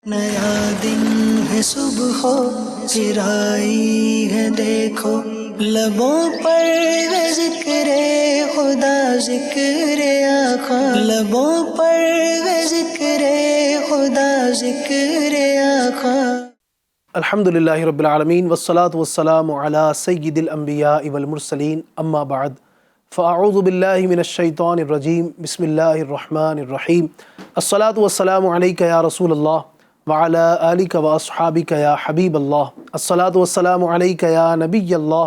نیا دن ہے صبح پھر آئی ہے دیکھو، لبوں پر ہے ذکر خدا ذکر آقا، لبوں پر ہے ذکر خدا ذکر آقا۔ الحمدللہ رب العالمین والصلاة والسلام علی سید الانبیاء والمرسلین، اما بعد فاعوذ باللہ من الشیطان الرجیم، بسم اللہ الرحمن الرحیم۔ الصلاة والسلام علیک یا رسول اللہ وعلی آلک واصحابک یا حبیب اللہ، الصلاة والسلام علیک یا نبی اللہ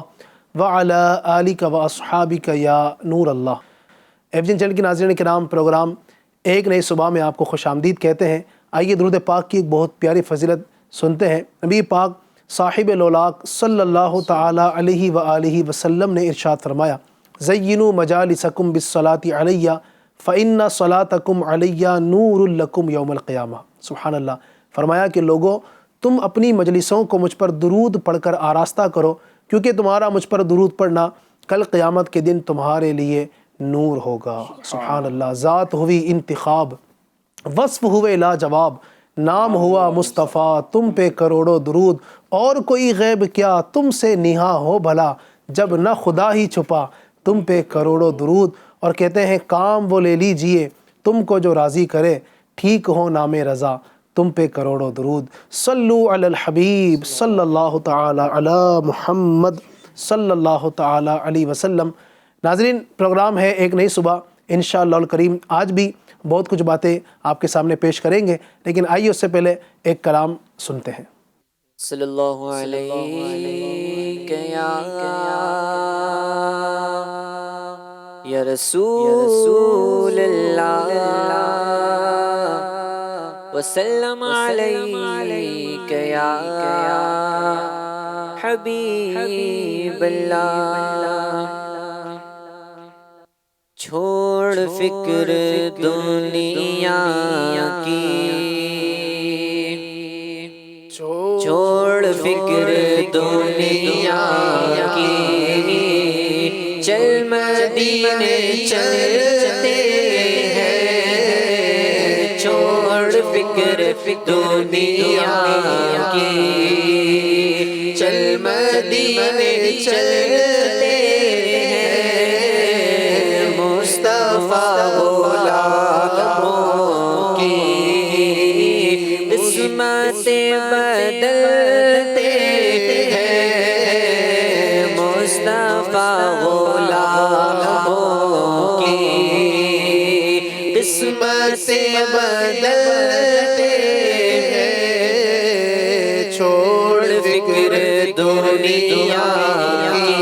وعلی آلک واصحابک یا نور اللہ۔ ایوجن چینل کے ناظرین کرام، پروگرام ایک نئی صبح میں آپ کو خوش آمدید کہتے ہیں۔ آئیے درود پاک کی ایک بہت پیاری فضیلت سنتے ہیں۔ نبی پاک صاحب لولاک صلی اللہ تعالی علیہ وآلہ وسلم نے ارشاد فرمایا، زینوا مجالسکم بالصلاۃ علیہ فإن صلاتکم علیہ نور لکم یوم القیامہ۔ سبحان اللہ۔ فرمایا کہ لوگوں، تم اپنی مجلسوں کو مجھ پر درود پڑھ کر آراستہ کرو، کیونکہ تمہارا مجھ پر درود پڑھنا کل قیامت کے دن تمہارے لیے نور ہوگا۔ سبحان اللہ۔ ذات ہوئی انتخاب، وصف ہوئے لاجواب، نام ہوا مصطفیٰ، تم پہ کروڑوں درود، اور کوئی غیب کیا تم سے نہاں ہو بھلا، جب نہ خدا ہی چھپا تم پہ کروڑوں درود۔ اور کہتے ہیں کام وہ لے لیجئے تم کو جو راضی کرے، ٹھیک ہو نام رضا تم پہ کروڑوں درود۔ صلو علی الحبیب صلی اللہ تعالی علی محمد صلی اللہ تعالی علیہ وسلم۔ ناظرین، پروگرام ہے ایک نئی صبح، انشاءاللہ الکریم آج بھی بہت کچھ باتیں آپ کے سامنے پیش کریں گے، لیکن آئیے اس سے پہلے ایک کلام سنتے ہیں۔ صلی اللہ علیہ یا رسول اللہ، وسلم علیک یا حبیب اللہ۔ چھوڑ فکر دنیا کی، چھوڑ فکر دنیا کی، چل مدینے چلتے ہیں، چھوڑ فکر دنیا کی، چل مدینے چلتے ہیں، مصطفیٰ غلاموں کی قسمتیں بدلتے ہیں، مصطفیٰ غلاموں کی قسمتیں بدلتے ہیں، چھوڑ فکر دنیا کی،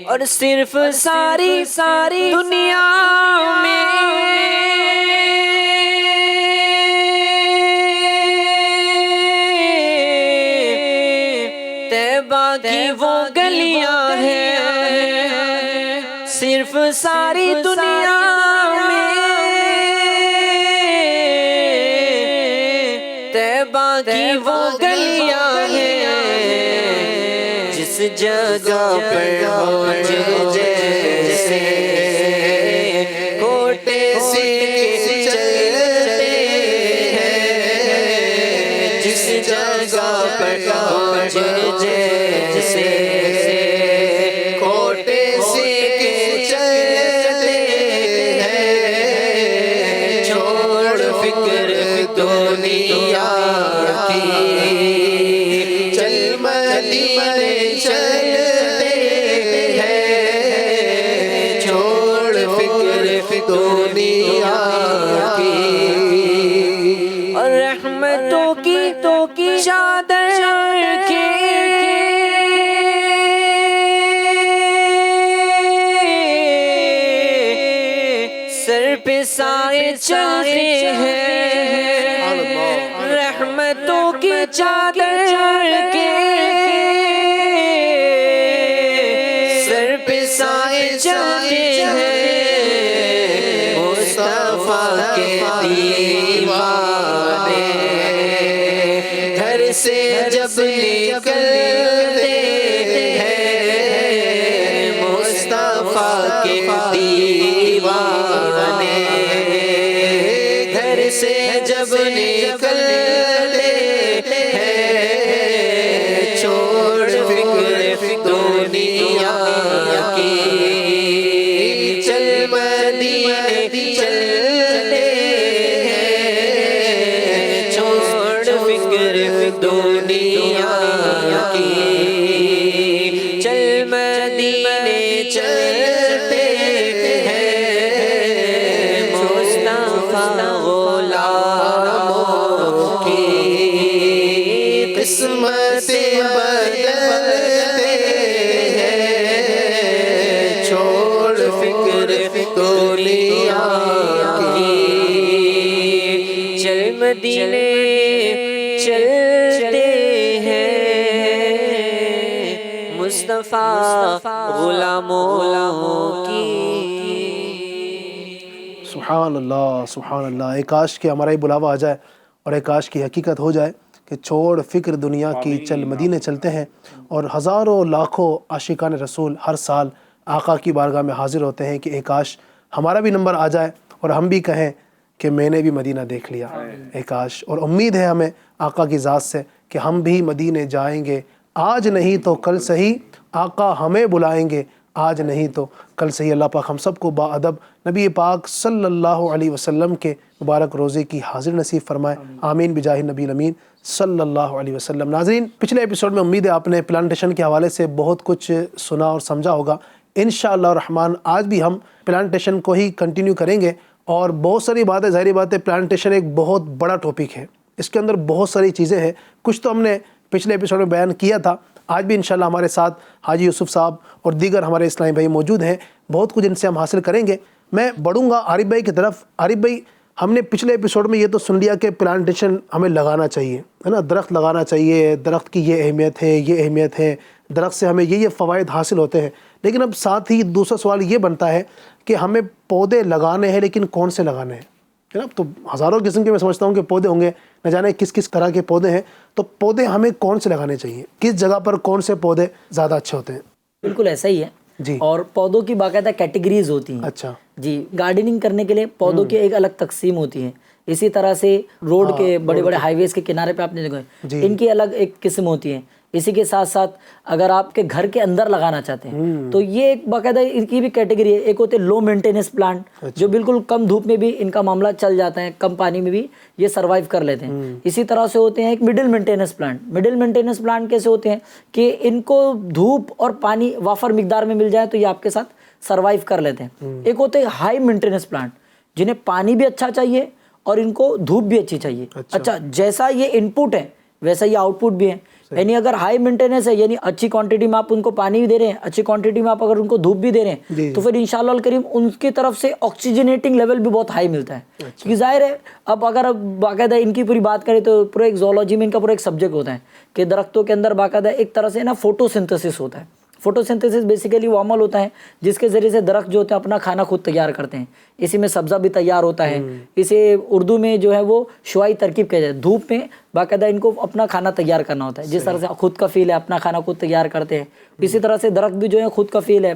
اور صرف ساری دنیا میں طیبہ کی وہ گلیاں ہیں، صرف ساری دنیا میں طیبہ کی وہ گلیاں ہیں، جس جگہ پر موج جیسے کوٹے سے چلتے ہیں، جس جگہ پر موج جیسے کوٹے سے چلتے ہیں، چھوڑ فکر دنیا کی، چل مدینے چلتے ہیں، چھوڑ فکر دنیا کی، اور رحمتوں کی چادر کے سر پہ سائے چلتے ہیں، رحمتوں کی چادر کے سر پہ سائے چلتے ہیں، مصطفیٰ کے دیوانے گھر سے جب نکلتے ہیں، مصطفیٰ کے دیوانے گھر سے جب جب نکلتے ہیں چھوڑ فکر دنیا کی چل مدینے چلتے ہیں چھوڑ فکر دنیا کی چل مدینے چلتے قسمت بدلتے ہیں چھوڑ فکر دنیا کی چل مدینے چلتے ہیں مصطفیٰ غلاموں کی۔ سبحان اللہ سبحان اللہ۔ ایک کاش کہ ہمارا یہ بلاوا آ جائے اور ایک کاش کی حقیقت ہو جائے کہ چھوڑ فکر دنیا کی چل مدینے چلتے ہیں، اور ہزاروں لاکھوں عاشقان رسول ہر سال آقا کی بارگاہ میں حاضر ہوتے ہیں کہ ایک کاش ہمارا بھی نمبر آ جائے اور ہم بھی کہیں کہ میں نے بھی مدینہ دیکھ لیا۔ ایک کاش، اور امید ہے ہمیں آقا کی ذات سے کہ ہم بھی مدینے جائیں گے، آج نہیں تو کل صحیح آقا ہمیں بلائیں گے، آج نہیں تو کل صحیح۔ اللہ پاک ہم سب کو با ادب نبی پاک صلی اللہ علیہ وسلم کے مبارک روزے کی حاضر نصیب فرمائے، آمین بجاہ نبی الامین صلی اللہ علیہ وسلم۔ ناظرین، پچھلے ایپیسوڈ میں امید ہے آپ نے پلانٹیشن کے حوالے سے بہت کچھ سنا اور سمجھا ہوگا۔ انشاءاللہ الرحمن آج بھی ہم پلانٹیشن کو ہی کنٹینیو کریں گے، اور بہت ساری باتیں، ظاہری بات ہے پلانٹیشن ایک بہت بڑا ٹاپک ہے، اس کے اندر بہت ساری چیزیں ہیں، کچھ تو ہم نے پچھلے ایپیسوڈ میں بیان کیا تھا، آج بھی انشاءاللہ ہمارے ساتھ حاجی یوسف صاحب اور دیگر ہمارے اسلامی بھائی موجود ہیں، بہت کچھ ان سے ہم حاصل کریں گے۔ میں بڑھوں گا عارف بھائی کی طرف۔ عارف بھائی، ہم نے پچھلے ایپیسوڈ میں یہ تو سن لیا کہ پلانٹیشن ہمیں لگانا چاہیے، ہے نا، درخت لگانا چاہیے، درخت کی یہ اہمیت ہے، یہ اہمیت ہے، درخت سے ہمیں یہ فوائد حاصل ہوتے ہیں، لیکن اب ساتھ ہی دوسرا سوال یہ بنتا ہے کہ ہمیں پودے لگانے ہیں، لیکن کون سے لگانے ہیں، ہے نا؟ تو ہزاروں قسم کے میں سمجھتا ہوں کہ پودے ہوں گے، نہ جانے کس کس طرح کے پودے ہیں، تو پودے ہمیں کون سے لگانے چاہیے، کس جگہ پر کون سے پودے زیادہ اچھے ہوتے ہیں؟ بالکل ایسا ہی ہے جی، اور پودوں کی باقاعدہ کیٹیگریز ہوتی ہیں۔ اچھا جی، گارڈننگ کرنے کے لیے پودوں کی ایک الگ تقسیم ہوتی ہے، اسی طرح سے روڈ کے بڑے بڑے ہائی ویز کے کنارے پہ آپ نے دیکھا ان کی الگ ایک قسم ہوتی ہے۔ اسی کے ساتھ ساتھ اگر آپ کے گھر کے اندر لگانا چاہتے ہیں تو یہ ایک باقاعدہ ان کی بھی کیٹیگری ہے۔ ایک ہوتے ہیں لو مینٹیننس پلانٹ، جو بالکل کم دھوپ میں بھی ان کا معاملہ چل جاتا ہے، کم پانی میں بھی یہ سروائیو کر لیتے ہیں۔ اسی طرح سے ہوتے ہیں ایک middle maintenance plant. Middle maintenance plant کیسے ہوتے ہیں کہ ان کو دھوپ اور پانی وافر مقدار میں مل جائے تو یہ آپ کے ساتھ سروائیو کر لیتے ہیں۔ ایک ہوتے ہیں ہائی مینٹیننس پلانٹ، جنہیں پانی بھی اچھا چاہیے اور ان کو دھوپ بھی اچھی چاہیے۔ اچھا، جیسا یہ ان پٹ ہے ویسا یہ آؤٹ پٹ بھی ہے، یعنی اگر ہائی مینٹیننس ہے، یعنی اچھی کوانٹٹی میں آپ ان کو پانی بھی دے رہے ہیں، اچھی کوانٹٹی میں آپ اگر ان کو دھوپ بھی دے رہے ہیں، تو پھر انشاءاللہ الکریم ان کی طرف سے آکسیجنیٹنگ لیول بھی بہت ہائی ملتا ہے۔ کیونکہ ظاہر ہے اب اگر باقاعدہ ان کی پوری بات کریں تو پورا ایک زوالوجی میں ان کا پورا ایک سبجیکٹ ہوتا ہے کہ درختوں کے اندر باقاعدہ ایک طرح سے نا فوٹو سنتھسس ہوتا ہے۔ فوٹو سنتھسس بیسیکلی وہ عمل ہوتا ہے جس کے ذریعے سے درخت جو ہوتے ہیں اپنا کھانا خود تیار کرتے ہیں، اسی میں سبزہ بھی تیار ہوتا ہے، اسے اردو میں جو ہے وہ شعاعی ترکیب کہا جاتا ہے۔ دھوپ میں باقاعدہ ان کو اپنا کھانا تیار کرنا ہوتا ہے، جس طرح سے خود کفیل ہے، اپنا کھانا خود تیار کرتے ہیں، اسی طرح سے درخت بھی جو ہے خود کفیل ہے،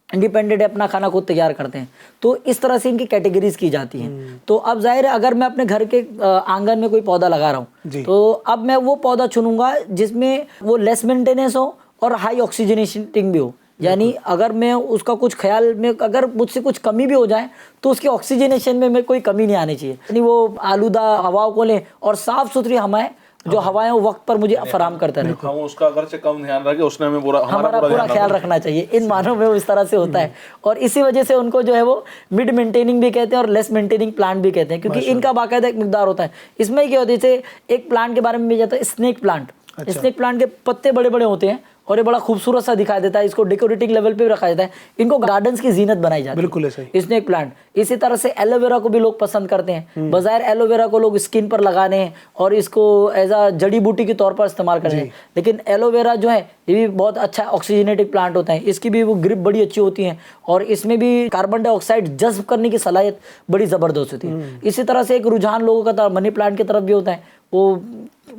انڈیپینڈنٹ ہے، اپنا کھانا خود تیار کرتے ہیں۔ تو اس طرح سے ان کی کیٹیگریز کی جاتی ہیں۔ تو اب ظاہر ہے اگر میں اپنے گھر کے آنگن میں کوئی پودا لگا رہا ہوں تو اب میں وہ پودا چنوں گا جس میں وہ لیس مینٹیننس ہو اور ہائی آکسیجنیشن بھی ہو، یعنی اگر میں اس کا کچھ خیال میں اگر مجھ سے کچھ کمی بھی ہو جائے تو اس کی آکسیجنیشن میں کوئی کمی نہیں آنی چاہیے، یعنی وہ آلودہ ہواؤں کو لیں اور صاف ستھری ہوائیں جو ہوائیں وقت پر مجھے فراہم کرتا رہے۔ ہم اس کا اگرچہ کم دھیان رکھے، اس نے ہمیں ہمارا پورا خیال رکھنا چاہیے۔ ان معنوں میں وہ اس طرح سے ہوتا ہے، اور اسی وجہ سے ان کو جو ہے وہ مڈ مینٹیننگ بھی کہتے ہیں اور لیس مینٹیننگ پلانٹ بھی کہتے ہیں، کیونکہ ان کا باقاعدہ ایک مقدار ہوتا ہے۔ اس میں کیا ہوتا ہے، جیسے ایک پلانٹ کے بارے میں بھی جاتا ہے اسنیک پلانٹ۔ اسنیک پلانٹ کے پتے بڑے بڑے ہوتے ہیں اور یہ بڑا خوبصورت سا دکھائی دیتا ہے، اس کو ڈیکوریٹنگ لیول پہ بھی رکھا جاتا ہے، ان کو گارڈنز کی زینت بنائی جاتی ہے۔ بالکل ایسا ہی اسنیک پلانٹ۔ اسی طرح سے ایلو ویرا کو بھی لوگ پسند کرتے ہیں، بظاہر ایلو ویرا کو لوگ اسکن پر لگانے ہیں اور اس کو ایز اے جڑی بوٹی کے طور پر استعمال کرتے ہیں، لیکن ایلو ویرا جو ہے یہ بھی بہت اچھا آکسیجنیٹک پلانٹ ہوتا ہے، اس کی بھی وہ گرپ بڑی اچھی ہوتی ہے اور اس میں بھی کاربن ڈائی آکسائڈ جذب کرنے کی صلاحیت بڑی زبردست ہوتی ہے۔ اسی طرح سے ایک رجحان لوگوں کا تھا منی پلانٹ کی طرف بھی ہوتا ہے۔ وہ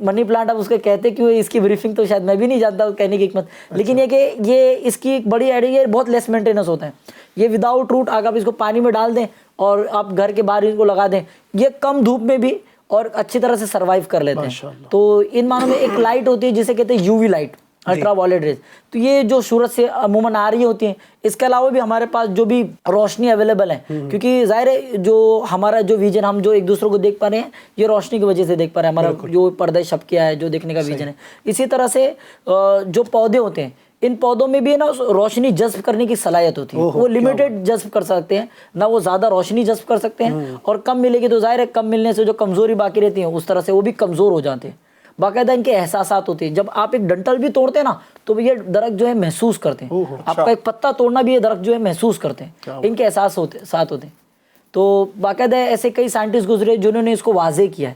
منی پلانٹ اب اس کو کہتے کیوں، اس کی بریفنگ تو شاید میں بھی نہیں جانتا کہنے کی حکمت، لیکن یہ کہ یہ اس کی ایک بڑی ایڈ ہے، بہت لیس مینٹیننس ہوتا ہے، یہ وداؤٹ روٹ اگر آپ اس کو پانی میں ڈال دیں اور آپ گھر کے باہر اس کو لگا دیں، یہ کم دھوپ میں بھی اور اچھی طرح سے سروائیو کر لیتے ہیں. تو ان معنوں میں ایک لائٹ ہوتی ہے جسے کہتے ہیں U V light, ultraviolet rays. تو یہ جو سورج سے عموماً آ رہی ہوتی ہیں. اس کے علاوہ بھی ہمارے پاس جو بھی روشنی اویلیبل ہے, کیونکہ ظاہر ہے جو ہمارا جو ویژن ہم جو ایک دوسرے کو دیکھ پا رہے ہیں یہ روشنی کی وجہ سے دیکھ پا رہے ہیں. ہمارا جو پردہ شب کیا ہے جو دیکھنے کا ویژن ہے. اسی طرح سے جو پودے ہوتے ہیں, ان پودوں میں بھی ہے نا روشنی جذب کرنے کی صلاحیت ہوتی ہے. وہ لمیٹڈ جذب کر سکتے ہیں, نہ وہ زیادہ روشنی جذب کر سکتے ہیں, اور کم ملے گی تو ظاہر ہے کم ملنے سے جو کمزوری باقی رہتی ہے اس طرح سے وہ بھی کمزور ہو جاتے ہیں. باقاعدہ ان کے احساسات ہوتے ہیں. جب آپ ایک ڈنٹل بھی توڑتے ہیں نا تو یہ درخت جو ہے محسوس کرتے ہیں. آپ کا ایک پتا توڑنا بھی یہ درخت جو ہے محسوس کرتے ہیں. ان کے احساس ساتھ ہوتے ہیں. تو باقاعدہ ایسے کئی سائنٹسٹ گزرے جنہوں نے اس کو واضح کیا ہے.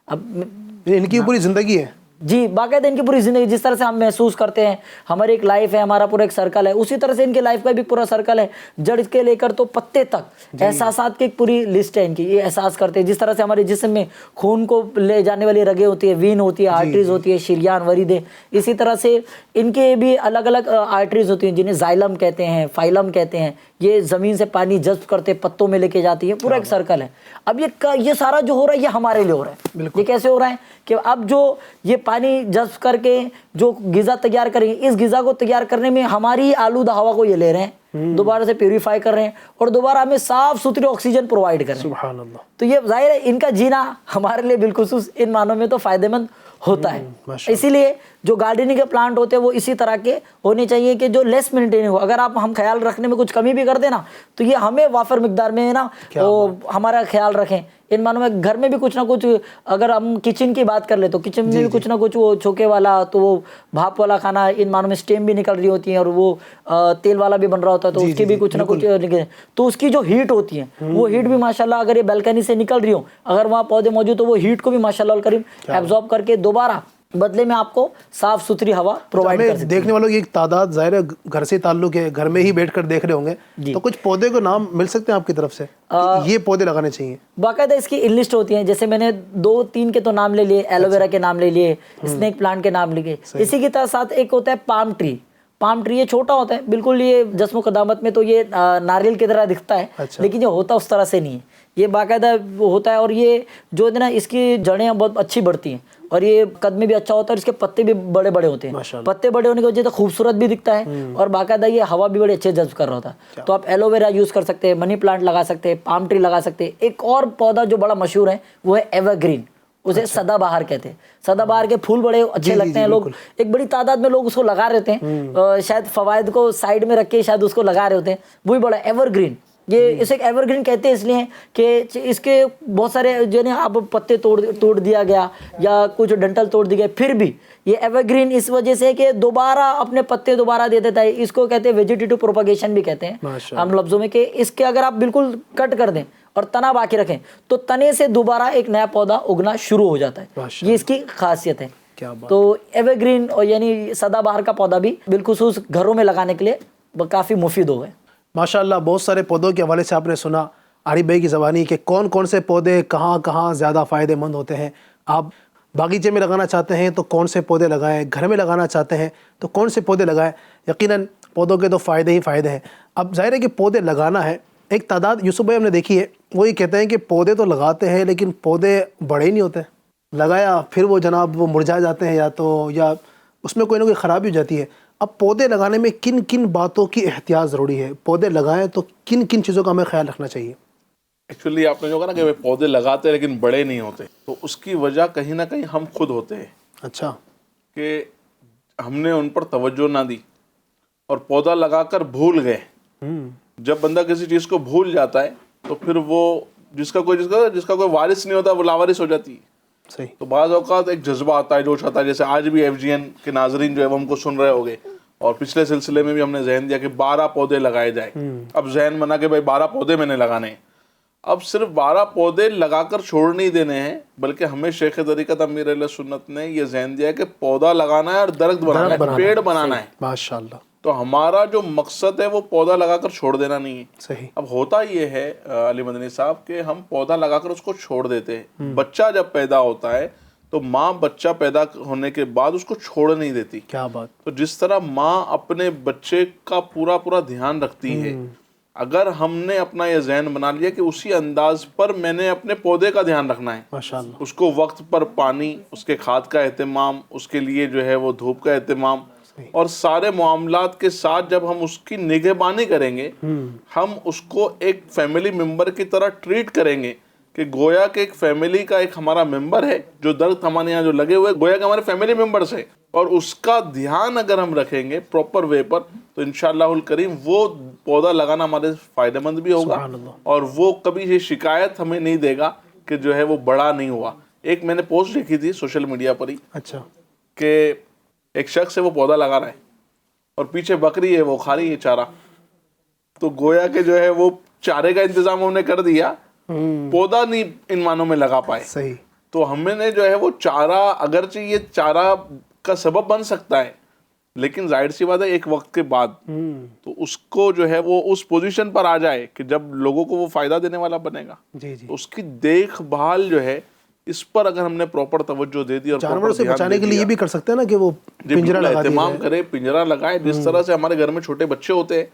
اب ان کی پوری زندگی ہے. جی, باقاعدہ ان کی پوری زندگی جس طرح سے ہم محسوس کرتے ہیں, ہماری ایک لائف ہے, ہمارا پورا ایک سرکل ہے, اسی طرح سے ان کے لائف کا بھی پورا سرکل ہے. جڑ کے لے کر تو پتے تک احساسات کی ایک پوری لسٹ ہے ان کی. یہ احساس کرتے ہیں جس طرح سے ہمارے جسم میں خون کو لے جانے والی رگیں ہوتی ہے, وین ہوتی ہے, آرٹریز ہوتی ہے, شریان, وریدیں. اسی طرح سے ان کے بھی الگ الگ آرٹریز ہوتی ہیں جنہیں زائلم کہتے ہیں, فائلم کہتے ہیں. یہ زمین سے پانی جذب کرتے پتوں میں لے کے جاتی ہے. پورا ایک سرکل ہے. اب یہ سارا جو ہو رہا ہے یہ ہمارے لیے ہو رہا ہے. یہ کیسے ہو رہا ہے کہ اب جو یہ پانی جذب کر کے جو غذا تیار کریں گے, اس غذا کو تیار کرنے میں ہماری آلودہ ہوا کو یہ لے رہے ہیں, دوبارہ سے پیوریفائی کر رہے ہیں, اور دوبارہ ہمیں صاف ستھری آکسیجن پرووائڈ کر رہے ہیں. سبحان اللہ. تو یہ ظاہر ہے ان کا جینا ہمارے لیے بالخصوص ان معنوں میں تو فائدہ مند ہوتا ہے. اسی لیے جو گارڈننگ کے پلانٹ ہوتے ہیں وہ اسی طرح کے ہونے چاہیے کہ جو لیس مینٹین ہو. اگر ہم خیال رکھنے میں کچھ کمی بھی کر دیں نا تو یہ ہمیں وافر مقدار میں نا ہمارا خیال رکھیں. ان معنوں میں گھر میں بھی کچھ نہ کچھ, اگر ہم کچن کی بات کر لیں تو کچن میں بھی کچھ نہ کچھ, وہ چھوکے والا تو وہ بھاپ والا کھانا, ان معنوں میں اسٹیم بھی نکل رہی ہوتی ہیں, اور وہ تیل والا بھی بن رہا ہوتا ہے تو اس کی بھی کچھ نہ کچھ نکلے. تو اس کی جو ہیٹ ہوتی ہے وہ ہیٹ بھی ماشاءاللہ اگر یہ بیلکنی سے نکل رہی ہو, اگر وہاں پودے موجود تو وہ ہیٹ کو بھی ماشاءاللہ الکریم ایبزارب کر کے دوبارہ بدلے میں آپ کو صاف ستھری ہوا پرووائڈ کر سکتے ہیں. دیکھنے والوں کی ایک تعداد ظاہر ہے گھر سے تعلق ہے, گھر میں ہی بیٹھ کر دیکھ رہے ہوں گے, تو کچھ پودے کو نام مل سکتے ہیں آپ کی طرف سے یہ پودے لگانے چاہیے؟ باقاعدہ اس کی لسٹ ہوتی ہیں. جیسے میں نے 2-3 کے تو نام لے لیے, ایلو ویرا کے نام لے لیے, اسنیک پلانٹ کے نام لیے. اسی کے ساتھ ایک ہوتا ہے پام ٹری. پام ٹری یہ چھوٹا ہوتا ہے بالکل, یہ جسم و قدامت میں تو یہ ناریل کی طرح دکھتا ہے, لیکن یہ ہوتا اس طرح سے نہیں ہے. یہ باقاعدہ ہوتا ہے, اور یہ جو ہے نا اس کی جڑیں بہت اچھی بڑھتی ہیں, اور یہ قد میں بھی اچھا ہوتا ہے, اور اس کے پتے بھی بڑے بڑے ہوتے ہیں. پتے بڑے ہونے کی وجہ سے خوبصورت بھی دکھتا ہے, اور باقاعدہ یہ ہوا بھی بڑے اچھے جذب کر رہا ہوتا ہے. تو آپ ایلو ویرا یوز کر سکتے ہیں, منی پلانٹ لگا سکتے ہیں, پام ٹری لگا سکتے ہیں. ایک اور پودا جو بڑا مشہور ہے وہ ہے ایور گرین, اسے سدا بہار کہتے ہیں. سدا بہار کے پھول بڑے اچھے لگتے ہیں, لوگ ایک بڑی تعداد میں لوگ اس کو لگا رہتے ہیں, شاید فوائد کو سائڈ میں رکھ کے شاید اس کو لگا رہے ہوتے ہیں. وہی بڑا ایور گرین. یہ اسے ایور گرین کہتے ہیں اس لیے کہ اس کے بہت سارے جو ہے اب پتے توڑ دیا گیا یا کچھ ڈنٹل توڑ دی گئے, پھر بھی یہ ایور گرین اس وجہ سے کہ دوبارہ اپنے پتے دوبارہ دے دیتا ہے. اس کو کہتے ہیں ویجیٹیٹو پروپاگیشن بھی کہتے ہیں ہم لفظوں میں, کہ اس کے اگر آپ بالکل کٹ کر دیں اور تنا باقی رکھیں تو تنے سے دوبارہ ایک نیا پودا اگنا شروع ہو جاتا ہے. یہ اس کی خاصیت ہے. تو ایور گرین یعنی سدا بہار کا پودا بھی بالخصوص گھروں میں لگانے کے لیے کافی مفید ہو گئے. ماشاءاللہ بہت سارے پودوں کے حوالے سے آپ نے سنا عارف بھائی کی زبانی کہ کون کون سے پودے کہاں کہاں زیادہ فائدہ مند ہوتے ہیں. آپ باغیچے میں لگانا چاہتے ہیں تو کون سے پودے لگائیں, گھر میں لگانا چاہتے ہیں تو کون سے پودے لگائیں. یقیناً پودوں کے تو فائدے ہی فائدے ہیں. اب ظاہر ہے کہ پودے لگانا ہے, ایک تعداد یوسف بھائی ہم نے دیکھی ہے, وہ یہ کہتے ہیں کہ پودے تو لگاتے ہیں لیکن پودے بڑے ہی نہیں ہوتے. لگایا پھر وہ جناب وہ مرجھا جاتے ہیں, یا اس میں کوئی نہ کوئی خرابی ہو جاتی ہے. اب پودے لگانے میں کن کن باتوں کی احتیاط ضروری ہے؟ پودے لگائیں تو کن کن چیزوں کا ہمیں خیال رکھنا چاہیے؟ ایکچولی آپ نے جو کہا نا کہ پودے لگاتے ہیں لیکن بڑے نہیں ہوتے, تو اس کی وجہ کہیں نہ کہیں ہم خود ہوتے ہیں. اچھا. کہ ہم نے ان پر توجہ نہ دی اور پودا لگا کر بھول گئے. جب بندہ کسی چیز کو بھول جاتا ہے تو پھر وہ جس کا کوئی وارث نہیں ہوتا وہ لاوارث ہو جاتی ہے. صحیح. تو بعض اوقات ایک جذبہ آتا ہے, جوش آتا ہے. جیسے آج بھی FGN کے ناظرین جو ہے وہ ہم کو سن رہے ہوگے, اور پچھلے سلسلے میں بھی ہم نے ذہن دیا کہ 12 پودے لگائے جائیں. اب ذہن بنا کہ بھائی 12 پودے میں نے لگانے ہیں. اب صرف 12 پودے لگا کر چھوڑ نہیں دینے ہیں, بلکہ ہمیں شیخ طریقت امیر اہل سنت نے یہ ذہن دیا کہ پودا لگانا ہے اور درخت بنانا ہے, پیڑ بنانا ہے. ماشاءاللہ. تو ہمارا جو مقصد ہے وہ پودا لگا کر چھوڑ دینا نہیں ہے. صحیح. اب ہوتا یہ ہے علی مدنی صاحب کہ ہم پودا لگا کر اس کو چھوڑ دیتے ہیں. بچہ جب پیدا ہوتا ہے تو ماں بچہ پیدا ہونے کے بعد اس کو چھوڑ نہیں دیتی. کیا بات. تو جس طرح ماں اپنے بچے کا پورا دھیان رکھتی ہے, اگر ہم نے اپنا یہ ذہن بنا لیا کہ اسی انداز پر میں نے اپنے پودے کا دھیان رکھنا ہے, ماشاءاللہ, اس کو وقت پر پانی, اس کے کھاد کا اہتمام, اس کے لیے جو ہے وہ دھوپ کا اہتمام, اور سارے معاملات کے ساتھ جب ہم اس کی نگہبانی کریں گے, ہم اس کو ایک فیملی ممبر کی طرح ٹریٹ کریں گے کہ گویا کہ ایک فیملی کا ایک ہمارا ممبر ہے, جو درخت ہمارے یہاں جو لگے ہوئے گویا کہ ہمارے فیملی ممبرس ہیں, اور اس کا دھیان اگر ہم رکھیں گے پراپر وے پر تو انشاءاللہ الکریم وہ پودا لگانا ہمارے فائدہ مند بھی ہوگا, اور وہ کبھی یہ شکایت ہمیں نہیں دے گا کہ جو ہے وہ بڑا نہیں ہوا. ایک میں نے پوسٹ لکھی تھی سوشل میڈیا پر ہی, اچھا, کہ ایک شخص ہے وہ پودا لگا رہا ہے اور پیچھے بکری ہے وہ کھا رہی ہے چارہ, تو گویا کہ جو ہے وہ چارے کا انتظام ہم نے کر دیا, پودا نہیں ان معنوں میں لگا پائے. صحیح. تو ہم نے جو ہے وہ چارہ, اگرچہ یہ چارہ کا سبب بن سکتا ہے, لیکن ظاہر سی بات ہے ایک وقت کے بعد تو اس کو جو ہے وہ اس پوزیشن پر آ جائے کہ جب لوگوں کو وہ فائدہ دینے والا بنے گا, جی جی, اس کی دیکھ بھال جو ہے اس پر اگر ہم نے پراپر توجہ دے دی اور جانوروں سے بچانے کے لیے یہ بھی کر سکتے ہیں نا کہ وہ پنجرا لگا دیا اہتمام کرے, پنجرا لگائے. جس طرح سے ہمارے گھر میں چھوٹے بچے ہوتے ہیں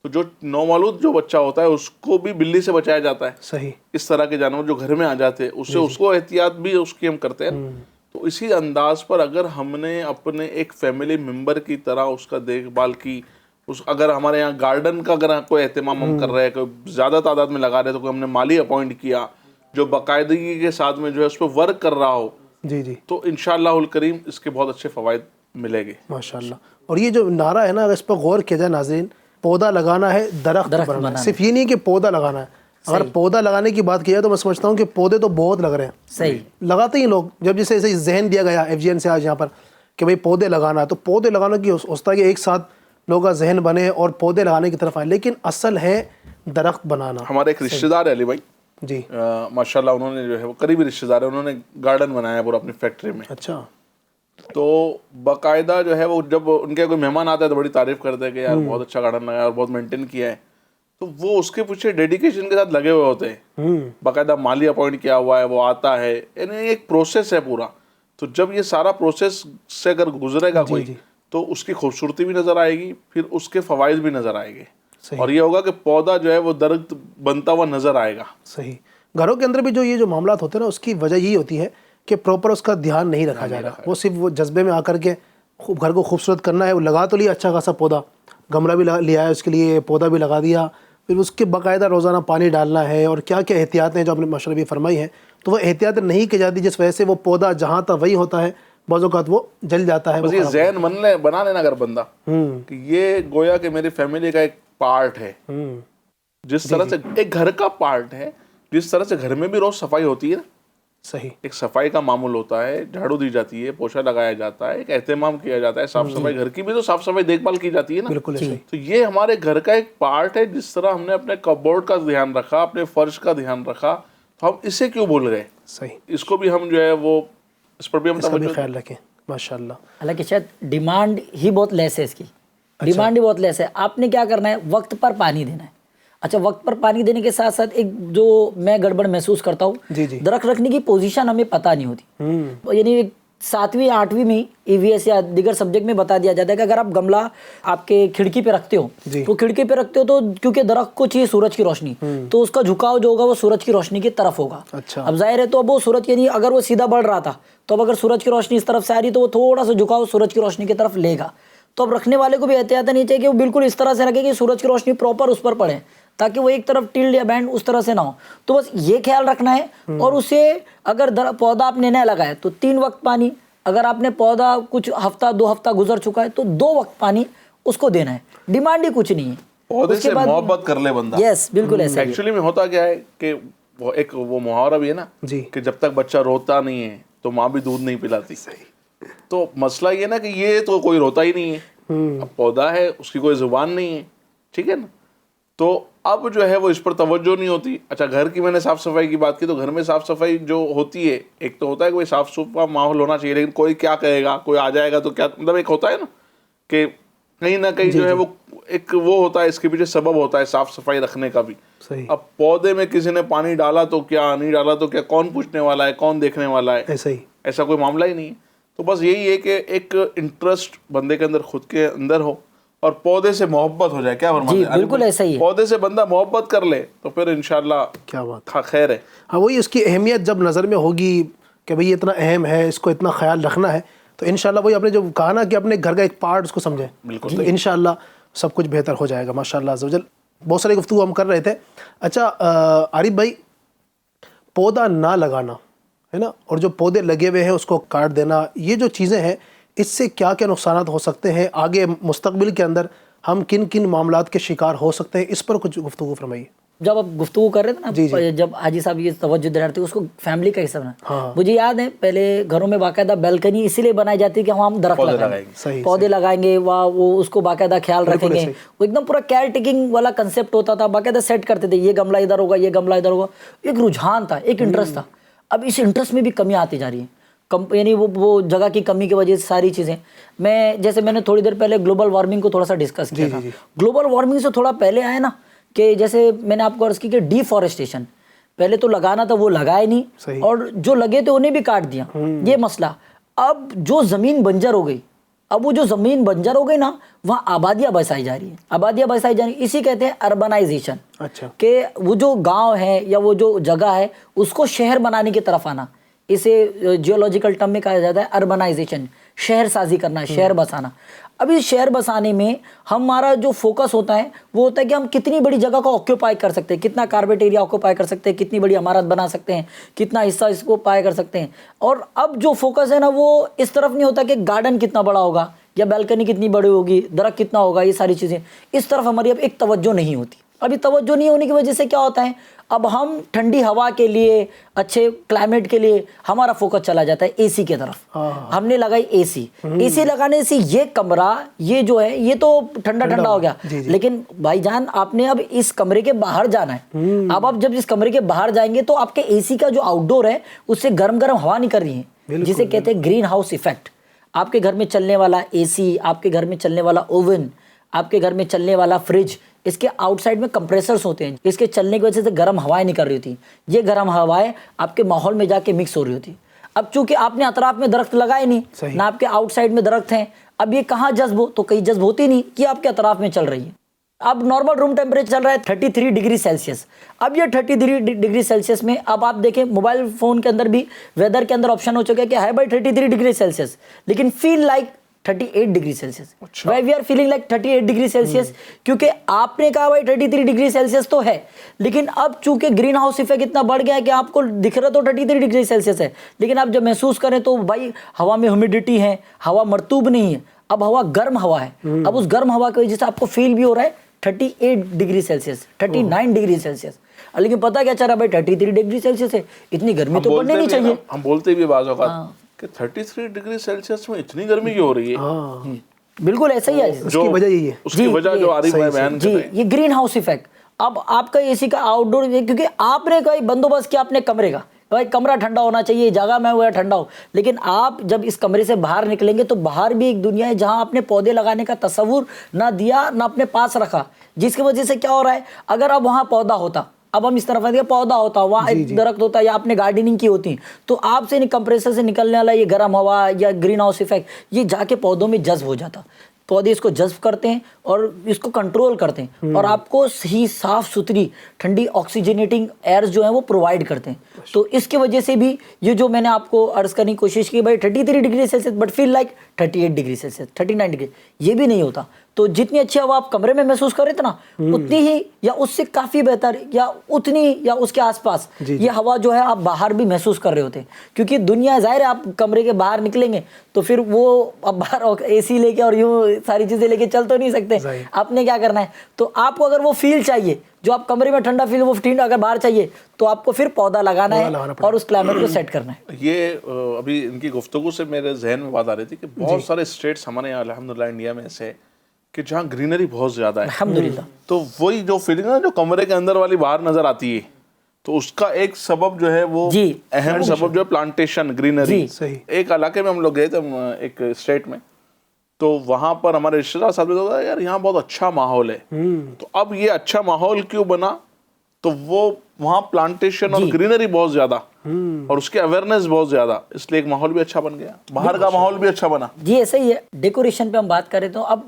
تو جو نومولود جو بچہ ہوتا ہے اس کو بھی بلی سے بچایا جاتا ہے. صحیح. اس طرح کے جانور جو گھر میں آ جاتے ہیں اس سے اس کو احتیاط بھی اس کی ہم کرتے ہیں. تو اسی انداز پر اگر ہم نے اپنے ایک فیملی ممبر کی طرح اس کا دیکھ بھال کی, اگر ہمارے یہاں گارڈن کا اگر کوئی اہتمام ہم کر رہے ہیں, کوئی زیادہ تعداد میں لگا رہے ہیں, تو کوئی ہم نے مالی اپوائنٹ کیا جو باقاعدگی کے ساتھ میں جو ہے اس پہ ورک کر رہا ہو, جی جی, تو انشاءاللہ الکریم اس کے بہت اچھے فوائد ملیں گے ماشاءاللہ. اور یہ جو نعرہ ہے نا, اگر اس پر غور کیا جائے ناظرین, پودا لگانا ہے, درخت بنانا ہے, صرف یہ نہیں کہ پودا لگانا ہے. اگر پودا لگانے کی بات کی جائے تو میں سمجھتا ہوں کہ پودے تو بہت لگ رہے ہیں, صحیح لگاتے ہی لوگ. جب جیسے ایسے ذہن دیا گیا FGN سے آج یہاں پر کہ بھئی پودے لگانا ہے, تو پودے لگانے کی ہوتا ہے کہ ایک ساتھ لوگوں کا ذہن بنے اور پودے لگانے کی طرف آئے, لیکن اصل ہے درخت بنانا. ہمارے ایک رشتہ دار ہے علی بھائی, جی ماشاءاللہ, انہوں نے جو ہے وہ قریبی رشتہ دار ہے, انہوں نے گارڈن بنایا پورا اپنی فیکٹری میں. اچھا. تو باقاعدہ جو ہے وہ جب ان کے کوئی مہمان آتا ہے تو بڑی تعریف کرتے ہیں کہ یار بہت اچھا گارڈن لگایا اور بہت مینٹین کیا ہے. تو وہ اس کے پیچھے ڈیڈیکیشن کے ساتھ لگے ہوئے ہوتے ہیں, باقاعدہ مالی اپوائنٹ کیا ہوا ہے, وہ آتا ہے, یعنی ایک پروسیس ہے پورا. تو جب یہ سارا پروسیس سے اگر گزرے گا کوئی تو اس کی خوبصورتی بھی نظر آئے گی, پھر اس کے فوائد بھی نظر آئے گے, اور یہ ہوگا کہ پودا جو ہے وہ درخت بنتا ہوا نظر آئے گا. صحیح. گھروں کے اندر بھی جو یہ جو معاملات ہوتے ہیں نا, اس کی وجہ یہی ہوتی ہے کہ پراپر اس کا دھیان نہیں رکھا جا رہا. وہ صرف وہ جذبے میں آ کر کے گھر کو خوبصورت کرنا ہے, وہ لگا تو لیا اچھا خاصا پودا, گملہ بھی لیا ہے اس کے لیے, پودا بھی لگا دیا, پھر اس کے باقاعدہ روزانہ پانی ڈالنا ہے, اور کیا کیا احتیاطیں جو آپ نے ماشاءاللہ بھی فرمائی ہیں, تو وہ احتیاط نہیں کی جاتی, جس وجہ سے وہ پودا جہاں تھا وہی ہوتا ہے, بعض اوقات وہ جل جاتا ہے. بس یہ ذہن بنا لینا اگر بندہ کہ یہ گویا کہ میری فیملی کا ایک پارٹ ہے, جس طرح سے ایک گھر کا پارٹ ہے, جس طرح سے گھر میں بھی روز صفائی ہوتی ہے نا, صحیح, ایک صفائی کا معمول ہوتا ہے, جھاڑو دی جاتی ہے, پوچھا لگایا جاتا ہے, ایک اہتمام کیا جاتا ہے, صاف صفائی گھر کی بھی تو صاف صفائی دیکھ بھال کی جاتی ہے نا. بالکل صحیح. تو یہ ہمارے گھر کا ایک پارٹ ہے. جس طرح ہم نے اپنے کپبورڈ کا دھیان رکھا, اپنے فرش کا دھیان رکھا, تو ہم اسے کیوں بھول گئے؟ صحیح, اس کو بھی ہم جو ہے وہ اس پر بھی ہم توجہ خیال رکھیں. ماشاءاللہ. حالانکہ شاید ڈیمانڈ ہی بہت لیس ہے, اس کی ڈیمانڈ ہی بہت لیس ہے. آپ نے کیا کرنا ہے, وقت پر پانی دینا ہے. اچھا, وقت پر پانی دینے کے ساتھ ساتھ ایک جو میں گڑبڑ محسوس کرتا ہوں, درخت رکھنے کی پوزیشن ہمیں پتہ نہیں ہوتی. یعنی 7ویں 8ویں میں EVS یا دیگر سبجیکٹ میں بتا دیا جاتا ہے کہ اگر آپ گملہ آپ کے کھڑکی پہ رکھتے ہو تو کھڑکی پہ رکھتے ہو تو کیونکہ درخت کو چاہیے سورج کی روشنی, تو اس کا جھکاؤ جو ہوگا وہ سورج کی روشنی کی طرف ہوگا. اب ظاہر ہے تو اب وہ سورج, یعنی اگر وہ سیدھا بڑھ رہا تھا تو اب اگر سورج کی روشنی اس طرف سے آ رہی تو وہ تھوڑا سا جھکاؤ سورج کی روشنی کی طرف لے گا. تو اب رکھنے والے کو بھی احتیاط نہیں چاہیے کہ وہ بالکل اس طرح سے رکھے کہ سورج کی روشنی پراپر اس پر پڑے, تاکہ وہ ایک طرف ٹلڈ یا بینڈ اس طرح سے نہ ہو. تو بس یہ خیال رکھنا ہے. اور اسے اگر پودا آپ نے نیا لگایا تو 3 وقت پانی, اگر آپ نے پودا کچھ ہفتہ 2 ہفتہ گزر چکا ہے تو 2 وقت پانی اس کو دینا ہے. ڈیمانڈ ہی کچھ نہیں ہے, پودے سے محبت کر لے بندہ. یس بالکل ایسا. ایکچولی میں ہوتا کیا ہے کہ وہ ایک وہ محاورہ بھی ہے نا کہ جب تک بچہ روتا نہیں ہے تو ماں بھی دودھ نہیں پلاتی. تو مسئلہ یہ نا کہ یہ تو کوئی روتا ہی نہیں ہے, اب پودا ہے, اس کی کوئی زبان نہیں ہے, ٹھیک ہے نا. تو اب جو ہے وہ اس پر توجہ نہیں ہوتی. اچھا, گھر کی میں نے صاف صفائی کی بات کی, تو گھر میں صاف صفائی جو ہوتی ہے, ایک تو ہوتا ہے کہ صاف ستھرا ماحول ہونا چاہیے, لیکن کوئی کیا کہے گا, کوئی آ جائے گا تو کیا, مطلب ایک ہوتا ہے نا کہ کہیں نہ کہیں جو ہے وہ ایک وہ ہوتا ہے, اس کے پیچھے سبب ہوتا ہے صاف صفائی رکھنے کا بھی. اب پودے میں کسی نے پانی ڈالا تو کیا, نہیں ڈالا تو کیا, کون پوچھنے والا ہے, کون دیکھنے والا ہے, ایسا کوئی معاملہ ہی نہیں ہے. تو بس یہی ہے کہ ایک انٹرسٹ بندے کے اندر خود کے اندر ہو, اور پودے سے محبت ہو جائے. کیا فرماتے ہیں؟ بالکل ایسا ہی ہے. پودے سے بندہ محبت کر لے تو پھر انشاءاللہ کیا بات. خیر ہے. ہاں وہی اس کی اہمیت جب نظر میں ہوگی کہ بھئی یہ اتنا اہم ہے, اس کو اتنا خیال رکھنا ہے, تو انشاءاللہ وہی آپ نے جو کہا نا کہ اپنے گھر کا ایک پارٹ اس کو سمجھیں, بالکل تو انشاءاللہ سب کچھ بہتر ہو جائے گا ماشاءاللہ عز و جل. بہت ساری گفتگو ہم کر رہے تھے. اچھا عارف بھائی, پودا نہ لگانا ہے نا, اور جو پودے لگے ہوئے ہیں اس کو کاٹ دینا, یہ جو چیزیں ہیں اس سے کیا کیا نقصانات ہو سکتے ہیں, آگے مستقبل کے اندر ہم کن کن معاملات کے شکار ہو سکتے ہیں, اس پر کچھ گفتگو فرمائیے. جب آپ گفتگو کر رہے تھے نا, جب حاجی صاحب یہ توجہ دے رہے تھے اس کو فیملی کا حصہ بنا, مجھے یاد ہے پہلے گھروں میں باقاعدہ بیلکنی اسی لیے بنائی جاتی ہے کہ ہم درخت لگائیں گے, پودے لگائیں گے, وہ اس کو باقاعدہ خیال رکھیں گے, وہ ایک دم پورا کیئر ٹیکنگ والا کنسیپٹ ہوتا تھا, باقاعدہ سیٹ کرتے تھے, یہ گملہ ادھر ہوگا, یہ گملہ ادھر ہوگا. ایک رجحان تھا, ایک انٹرسٹ تھا. اب اس انٹرسٹ میں بھی کمی آتی جا رہی ہے, یعنی وہ جگہ کی کمی کی وجہ سے ساری چیزیں. جیسے میں نے تھوڑی دیر پہلے گلوبل وارمنگ کو تھوڑا سا ڈسکس کیا تھا. گلوبل وارمنگ سے تھوڑا پہلے آئے نا کہ جیسے میں نے آپ کو عرض کی کہ ڈیفارسٹیشن, پہلے تو لگانا تھا وہ لگائے نہیں, اور جو لگے تھے انہیں بھی کاٹ دیا, یہ مسئلہ. اب جو زمین بنجر ہو گئی, اب وہ جو زمین بنجر ہو گئی نا, وہاں آبادیاں بسائی جا رہی ہیں, آبادیاں بسائی جا رہی ہیں. اسی کہتے ہیں اربنائزیشن. اچھا, کہ وہ جو گاؤں ہے یا وہ جو جگہ ہے اس کو شہر بنانے کی طرف آنا, اسے جیولوجیکل ٹرم میں کہا جاتا ہے اربنائزیشن, شہر سازی کرنا, شہر بسانا. اب اس شہر بسانے میں ہمارا جو فوکس ہوتا ہے وہ ہوتا ہے کہ ہم کتنی بڑی جگہ کو آکیوپائی کر سکتے ہیں, کتنا کاربیٹ ایریا آکیوپائی کر سکتے ہیں, کتنی بڑی عمارت بنا سکتے ہیں, کتنا حصہ اس کو پائے کر سکتے ہیں. اور اب جو فوکس ہے نا وہ اس طرف نہیں ہوتا کہ گارڈن کتنا بڑا ہوگا یا بیلکنی کتنی بڑی ہوگی, درخت کتنا ہوگا, یہ ساری چیزیں اس طرف ہماری اب ایک توجہ نہیں ہوتی. ابھی توجہ نہیں ہونے کی وجہ سے کیا ہوتا ہے, اب ہم ٹھنڈی ہوا کے لیے, اچھے کلائمیٹ کے لیے ہمارا فوکس چلا جاتا ہے اے سی کی طرف. ہم نے لگائی اے سی, اے سی لگانے سے یہ کمرہ یہ جو ہے یہ تو ٹھنڈا ٹھنڈا ہو گیا, لیکن بھائی جان آپ نے اب اس کمرے کے باہر جانا ہے. اب آپ جب اس کمرے کے باہر جائیں گے تو آپ کے اے سی کا جو آؤٹ ڈور ہے اس سے گرم گرم ہوا نکل رہی ہے, جسے کہتے ہیں گرین ہاؤس ایفیکٹ. آپ کے گھر میں چلنے والا اے سی, آپ کے گھر میں چلنے والا اوون, آپ کے گھر میں چلنے والا فریج, اس کے آؤٹ سائڈ میں کمپریسرز ہوتے ہیں, اس کے چلنے کی وجہ سے گرم ہوائیں نکل رہی ہوتی ہیں. یہ گرم ہوائیں آپ کے ماحول میں جا کے مکس ہو رہی ہوتی. اب چونکہ آپ نے اطراف میں درخت لگائے نہیں, نہ آپ کے آؤٹ سائڈ میں درخت ہیں, اب یہ کہاں جذب ہو, تو کہیں جذب ہوتی نہیں کہ آپ کے اطراف میں چل رہی ہے. اب نارمل روم ٹیمپریچر چل رہا ہے 33 ڈگری سیلسیس. اب یہ 33 ڈگری سیلسیس میں اب آپ دیکھیں موبائل فون کے اندر بھی ویدر کے اندر آپشن ہو چکا ہے کہ ہے بھائی 33 ڈگری سیلسیس, لیکن feel like 38 degree Celsius. Why we are feeling like 38 degree Celsius, کیونکہ آپ نے کہا بھائی 33 ڈگری سیلسیس تو ہے, لیکن اب چونکہ گرین ہاؤس ایفیکٹ اتنا بڑھ گیا ہے کہ آپ کو دکھ رہا تو 33 ڈگری سیلسیس ہے, لیکن آپ جب محسوس کریں تو بھائی ہوا میں ہیومیڈیٹی ہے, ہوا مرطوب نہیں ہے, اب ہوا گرم ہوا ہے. اب اس گرم ہوا کی وجہ سے آپ کو فیل بھی ہو رہا ہے 38 ڈگری سیلسیس, 39 ڈگری سیلسیس. لیکن پتہ کیا چل رہا ہے بھائی 33 ڈگری سیلسیس ہے, اتنی گرمی تو بڑھنے نہیں چاہیے. ہم بولتے بھی بعض اوقات کہ 33 ڈگری سیلسیس میں اتنی گرمی کیوں ہو رہی ہے. بالکل ایسا ہی ہے, اس کی وجہ یہی ہے, اس کی وجہ جو عارف بھائی بیان کرتے ہیں, یہ گرین ہاؤس ایفیکٹ. اب آپ کا اے سی کا آؤٹ ڈور, کیونکہ آپ نے کوئی بندوبست کیا اپنے کمرے کا, بھائی کمرہ ٹھنڈا ہونا چاہیے, جگہ میں ہوا ٹھنڈا ہو, لیکن آپ جب اس کمرے سے باہر نکلیں گے تو باہر بھی ایک دنیا ہے جہاں آپ نے پودے لگانے کا تصور نہ دیا نہ اپنے پاس رکھا, جس کی وجہ سے کیا ہو رہا ہے, اگر اب وہاں پودا ہوتا, اب ہم اس طرف آتے ہیں پودا ہوتا, وہاں ایک درخت ہوتا یا آپ نے گارڈننگ کی ہوتی, تو آپ سے کمپریسر سے نکلنے والا یہ گرم ہوا یا گرین ہاؤس ایفیکٹ یہ جا کے پودوں میں جذب ہو جاتا. پودے اس کو جذب کرتے ہیں اور اس کو کنٹرول کرتے ہیں, اور آپ کو صحیح صاف ستھری ٹھنڈی آکسیجنیٹنگ ایئرز جو ہیں وہ پرووائڈ کرتے ہیں. تو اس کی وجہ سے بھی یہ جو میں نے آپ کو عرض کرنے کی کوشش کی بھائی 33 degree Celsius but feel like 38 degree Celsius, 39 degree, یہ بھی نہیں ہوتا. تو جتنی اچھی ہوا آپ کمرے میں محسوس کر رہے تھے نا, اتنی ہی یا اس سے کافی بہتر یا اتنی یا اس کے آس پاس یہ ہوا جو ہے آپ باہر بھی محسوس کر رہے ہوتے ہیں. کیونکہ دنیا ظاہر ہے آپ کمرے کے باہر نکلیں گے تو پھر وہ اب باہر اے سی لے کے اور یوں ساری چیزیں لے کے چل تو نہیں سکتے. آپ نے کیا کرنا ہے, تو آپ کو اگر وہ فیل چاہیے جو آپ کمرے میں ٹھنڈا فیل, وہ ٹھنڈا اگر باہر چاہیے تو آپ کو پھر پودا لگانا ہے اور اس کلائمیٹ کو سیٹ کرنا ہے. یہ ابھی ان کی گفتگو سے میرے ذہن میں بات آ رہی تھی کہ بہت سارے اسٹیٹس ہمارے یہاں الحمدللہ انڈیا میں ایسے کہ جہاں گرینری بہت زیادہ ہے الحمدللہ, تو وہی جو فیلنگ ہے جو کمرے کے اندر والی باہر نظر آتی ہے, تو اس کا ایک سبب جو ہے وہ اہم سبب جو ہے پلانٹیشن, گرینری. ایک علاقے میں ہم لوگ گئے تھے ایک اسٹیٹ میں, تو وہاں پر ہمارے رشتہ دار صاحب نے کہا یار یہاں بہت اچھا ماحول ہے. تو اب یہ اچھا ماحول کیوں بنا, تو وہ وہاں پلانٹیشن اور گرینری بہت زیادہ, اور اس کی اویئرنیس بہت زیادہ، اس لیے ایک ماحول بھی اچھا بن گیا، باہر کا ماحول بھی اچھا بنا. جی ایسا ہی ہے. ڈیکوریشن پہ ہم بات کریں تو اب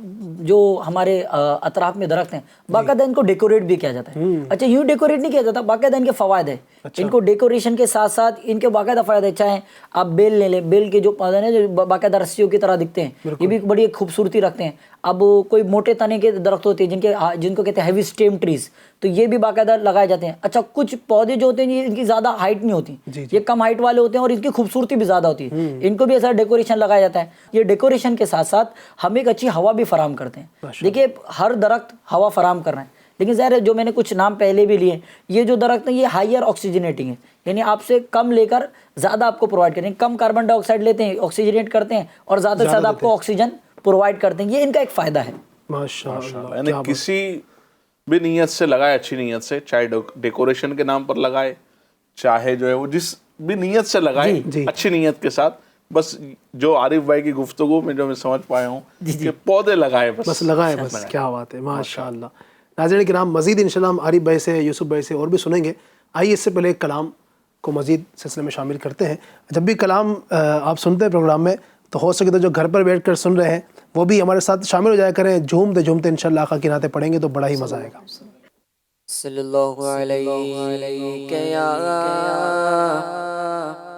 جو ہمارے اطراف میں درخت ہیں باقاعدہ ان کو ڈیکوریٹ بھی کیا جاتا ہے. اچھا یوں ڈیکوریٹ نہیں کیا جاتا، باقاعدہ ان کے فوائد ہیں. ان کو ڈیکوریشن کے ساتھ ساتھ ان کے باقاعدہ فائدہ ہے. چاہے آپ بیل لے لیں، بیل کے جو پودے ہیں جو باقاعدہ رسیوں کی طرح دکھتے ہیں، یہ بھی بڑی خوبصورتی رکھتے ہیں. اب کوئی موٹے تنے کے درخت ہوتے ہیں جن کو کہتے ہیں ہیوی اسٹیم ٹریز، تو یہ بھی باقاعدہ لگائے جاتے ہیں. اچھا کچھ پودے جو ہوتے ہیں یہ ان کی زیادہ ہائٹ نہیں ہوتی، یہ کم ہائٹ والے ہوتے ہیں اور ان کی خوبصورتی بھی زیادہ ہوتی ہے، ان کو بھی ایسا ڈیکوریشن لگایا جاتا ہے. یہ ڈیکوریشن کے ساتھ ساتھ ہم ایک اچھی ہوا بھی فراہم کرتے ہیں. دیکھیے ہر درخت ہوا فراہم کر رہے ہیں، لیکن ظاہر ہے جو میں نے کچھ نام پہلے بھی لیے، یہ جو درخت ہیں یہ ہائر آکسیجنیٹنگ ہے، یعنی آپ سے کم لے کر زیادہ آپ کو پرووائڈ کریں. کم کاربن ڈائی آکسائڈ لیتے ہیں، آکسیجنیٹ کرتے ہیں اور زیادہ سے زیادہ آپ کو آکسیجن پرووائڈ کرتے ہیں. یہ ان کا ایک فائدہ ہے. ماشاءاللہ. یعنی کسی بھی نیت سے لگائے، اچھی نیت سے، چاہے ڈیکوریشن کے نام پر لگائے، چاہے جو ہے وہ جس بھی نیت سے لگائے، اچھی نیت کے ساتھ. بس جو عارف بھائی کی گفتگو میں جو میں سمجھ پایا ہوں کہ پودے لگائے، بس لگائے بس. کیا بات ہے، ماشاءاللہ. ناظرین کرام مزید انشاءاللہ ہم عارف بھائی سے، یوسف بھائی سے اور بھی سنیں گے. آئیے اس سے پہلے ایک کلام کو مزید سلسلے میں شامل کرتے ہیں. جب بھی کلام آپ سنتے ہیں پروگرام میں تو ہو سکے تو جو گھر پر بیٹھ کر سن رہے ہیں وہ بھی ہمارے ساتھ شامل ہو جایا کریں. جھومتے جھومتے انشاءاللہ آقا کی نعتیں پڑھیں گے تو بڑا ہی مزہ آئے گا. صلی اللہ علیہ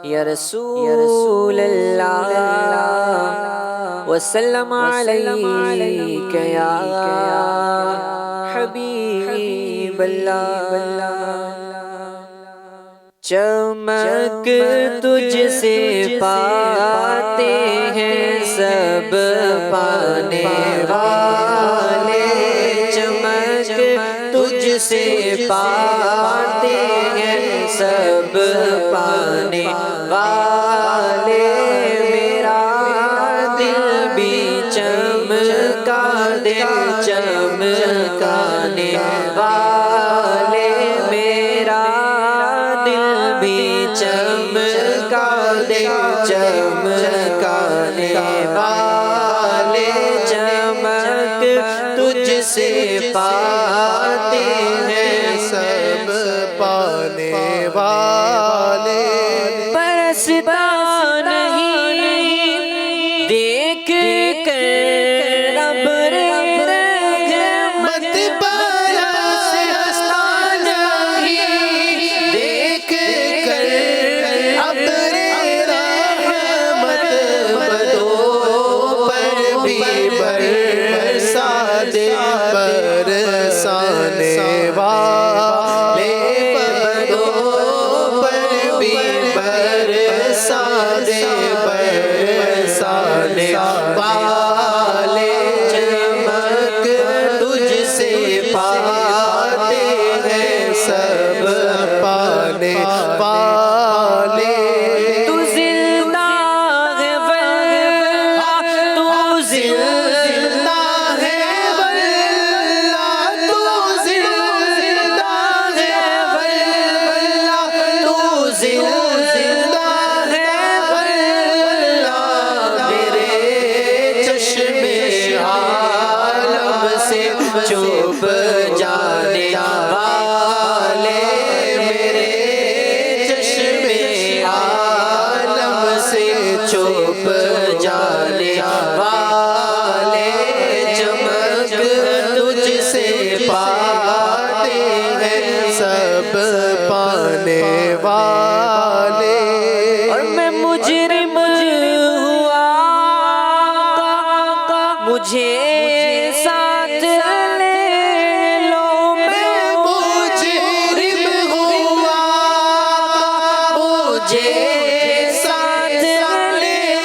یا رسول اللہ وسلم علیک یا حبیب اللہ. چمک تجھ سے پاتے ہیں سب پانے والے، چمک تجھ سے پاتے ہیں سب پانے والے. میرا دل بھی چمکا دے چمکانے والے، میرا دل بھی چمکا دے چمکانے والے. چمک تجھ سے پاتے ہیں سب پانے والے. پرستہ نہیں دیکھ کر ابر رحمت، پرستہ نہیں دیکھ کر ابر رحمت، بدو پر بھی برسا دے برسانے والے، بدو پر بھی برسا دے برسانے والے. چمک تجھ سے پاتے ہیں سب پانے والے. تو زندہ ہے واللہ، تو زندہ ہے واللہ، تو زندہ ہے واللہ، تو زندہ ہے واللہ. میرے چشمے عالم سے چھپ جانے والے، میرے چشمے عالم سے چھپ جانے والے. چمک تجھ سے پاتے ہیں سب پانے والے. اور میں مجرم ہوا مجھے ساتھ لے لو، میں مجرم ہوا مجھے ساتھ لے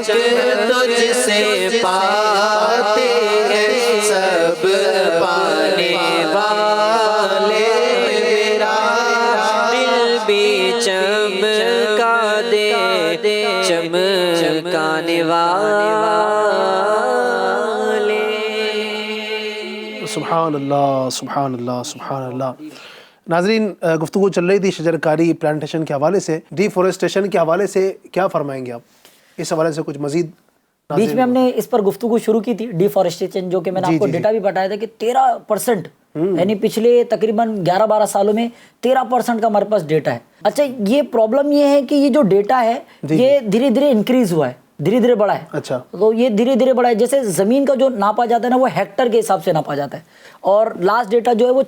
تجھ سے پاتے ہیں سب پانے والے، میرا دل بھی چمکا دے چمکانے والے۔ سبحان اللہ سبحان اللہ سبحان اللہ۔ ناظرین، گفتگو چل رہی تھی شجر کاری پلانٹیشن کے حوالے سے، ڈیفورسٹیشن کے حوالے سے کیا فرمائیں گے آپ؟ اس حوالے سے کچھ مزید؟ بیچ میں ہم نے اس پر گفتگو شروع کی تھی، ڈیفورسٹیشن، جو کہ میں نے آپ کو ڈیٹا بھی بتایا تھا کہ 13%، یعنی پچھلے تقریباً 11-12 سالوں میں 13% کا ہمارے پاس ڈیٹا ہے۔ اچھا، یہ پرابلم یہ ہے کہ یہ جو ڈیٹا ہے یہ دھیرے دھیرے انکریز ہوا ہے، دھیرے دھیرے بڑھا ہے۔ اچھا، تو یہ دھیرے دھیرے بڑھا ہے۔ جیسے زمین کا جو ناپا جاتا ہے نا، وہ ہیکٹر کے حساب سے ناپا جاتا ہے، اور لاسٹ ڈیٹا جو ہے وہ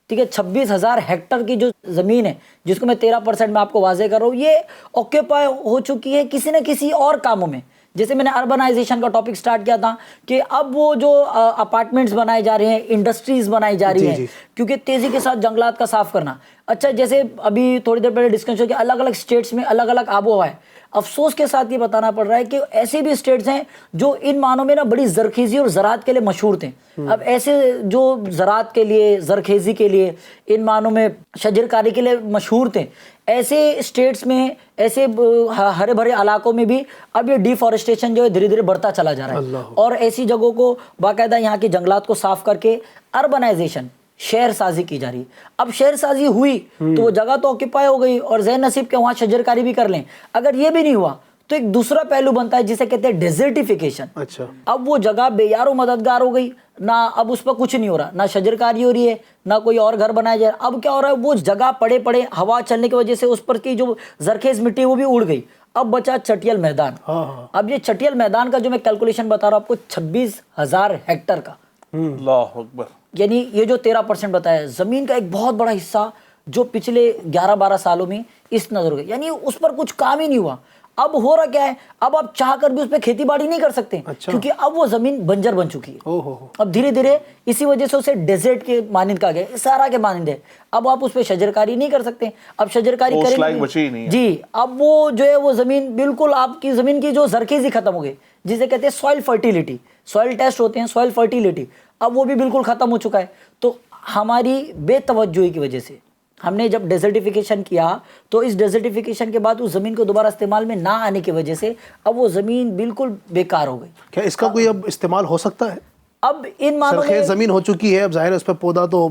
26,000 ہیکٹر کی جو زمین ہے، جس کو میں 13% میں آپ کو واضح کر رہا ہوں، یہ آکیوپائی ہو چکی ہے کسی نہ کسی اور کاموں میں۔ جیسے میں نے اربنائزیشن کا ٹاپک سٹارٹ کیا تھا کہ اب وہ جو اپارٹمنٹس بنائے جا رہے ہیں، انڈسٹریز بنائی جا رہی ہیں، کیونکہ تیزی کے ساتھ جنگلات کا صاف کرنا۔ اچھا، جیسے ابھی تھوڑی دیر پہلے ڈسکشن ہو کہ الگ الگ اسٹیٹس میں الگ الگ آب و ہوا ہے۔ افسوس کے ساتھ یہ بتانا پڑ رہا ہے کہ ایسے بھی اسٹیٹس ہیں جو ان معنوں میں نا بڑی زرخیزی اور زراعت کے لیے مشہور تھے۔ اب ایسے جو زراعت کے لیے، زرخیزی کے لیے، ان معنوں میں شجر کاری کے لیے مشہور تھے، ایسے اسٹیٹس میں، ایسے ہرے بھرے علاقوں میں بھی اب یہ ڈیفورسٹیشن جو ہے دھیرے دھیرے بڑھتا چلا جا رہا ہے، اور ایسی جگہوں کو باقاعدہ یہاں کے جنگلات کو صاف کر کے اربنائزیشن، شہر سازی کی جا رہی ہے۔ اب شہر سازی ہوئی تو وہ جگہ تو آکیپائی ہو گئی، اور ذہن نصیب کے وہاں شجر کاری بھی کر لیں۔ اگر یہ بھی نہیں ہوا تو ایک دوسرا پہلو بنتا ہے جسے کہتے ہیں ڈیزرٹیفیکیشن۔ اچھا، اب وہ جگہ بے یار و مددگار ہو گئی، نہ اب اس پر کچھ نہیں ہو رہا، نہ شجر کاری ہو رہی ہے، نہ کوئی اور گھر بنایا جا رہا ہے۔ اب کیا ہو رہا ہے، وہ جگہ پڑے ہوا چلنے کی وجہ سے اس پر کی جو زرخیز مٹی وہ بھی اڑ گئی۔ اب بچا چٹیل میدان۔ اب یہ چٹیل میدان کا جو میں کیلکولیشن بتا رہا ہوں آپ کو، 26,000 ہیکٹر کا، اللہ اکبر، یعنی یہ جو 13% بتایا، زمین کا ایک بہت بڑا حصہ جو پچھلے 11-12 سالوں میں اس نظر ہو گیا، یعنی اس پر کچھ کام ہی نہیں ہوا۔ اب ہو رہا کیا ہے، اب آپ چاہ کر بھی اس پہ کھیتی باڑی نہیں کر سکتے، کیونکہ اب وہ زمین بنجر بن چکی ہے۔ اب دھیرے دھیرے اسی وجہ سے اسے ڈیزرٹ کے مانند کہا گیا، صحرا کے مانند ہے۔ اب آپ اس پہ شجر کاری نہیں کر سکتے، اب شجر کاری کریں جی، اب وہ جو ہے وہ زمین بالکل آپ کی زمین کی جو زرخیزی ختم ہو گئی، جسے کہتے ہیں سوائل فرٹیلیٹی، سوائل ٹیسٹ ہوتے ہیں، سوائل فرٹیلیٹی، اب وہ بھی بالکل ختم ہو چکا ہے۔ تو ہماری بے توجہی کی وجہ سے ہم نے جب ڈیزرٹیفیکیشن کیا، تو اس ڈیزرٹیفیکیشن کے بعد اس زمین کو دوبارہ استعمال میں نہ آنے کی وجہ سے اب وہ زمین بالکل بیکار ہو گئی۔ کیا اس کا کوئی اب استعمال ہو سکتا ہے؟ اب ان معنوں میں سرخیز زمین ہو چکی ہے، اب ظاہر ہے اس پہ پودا تو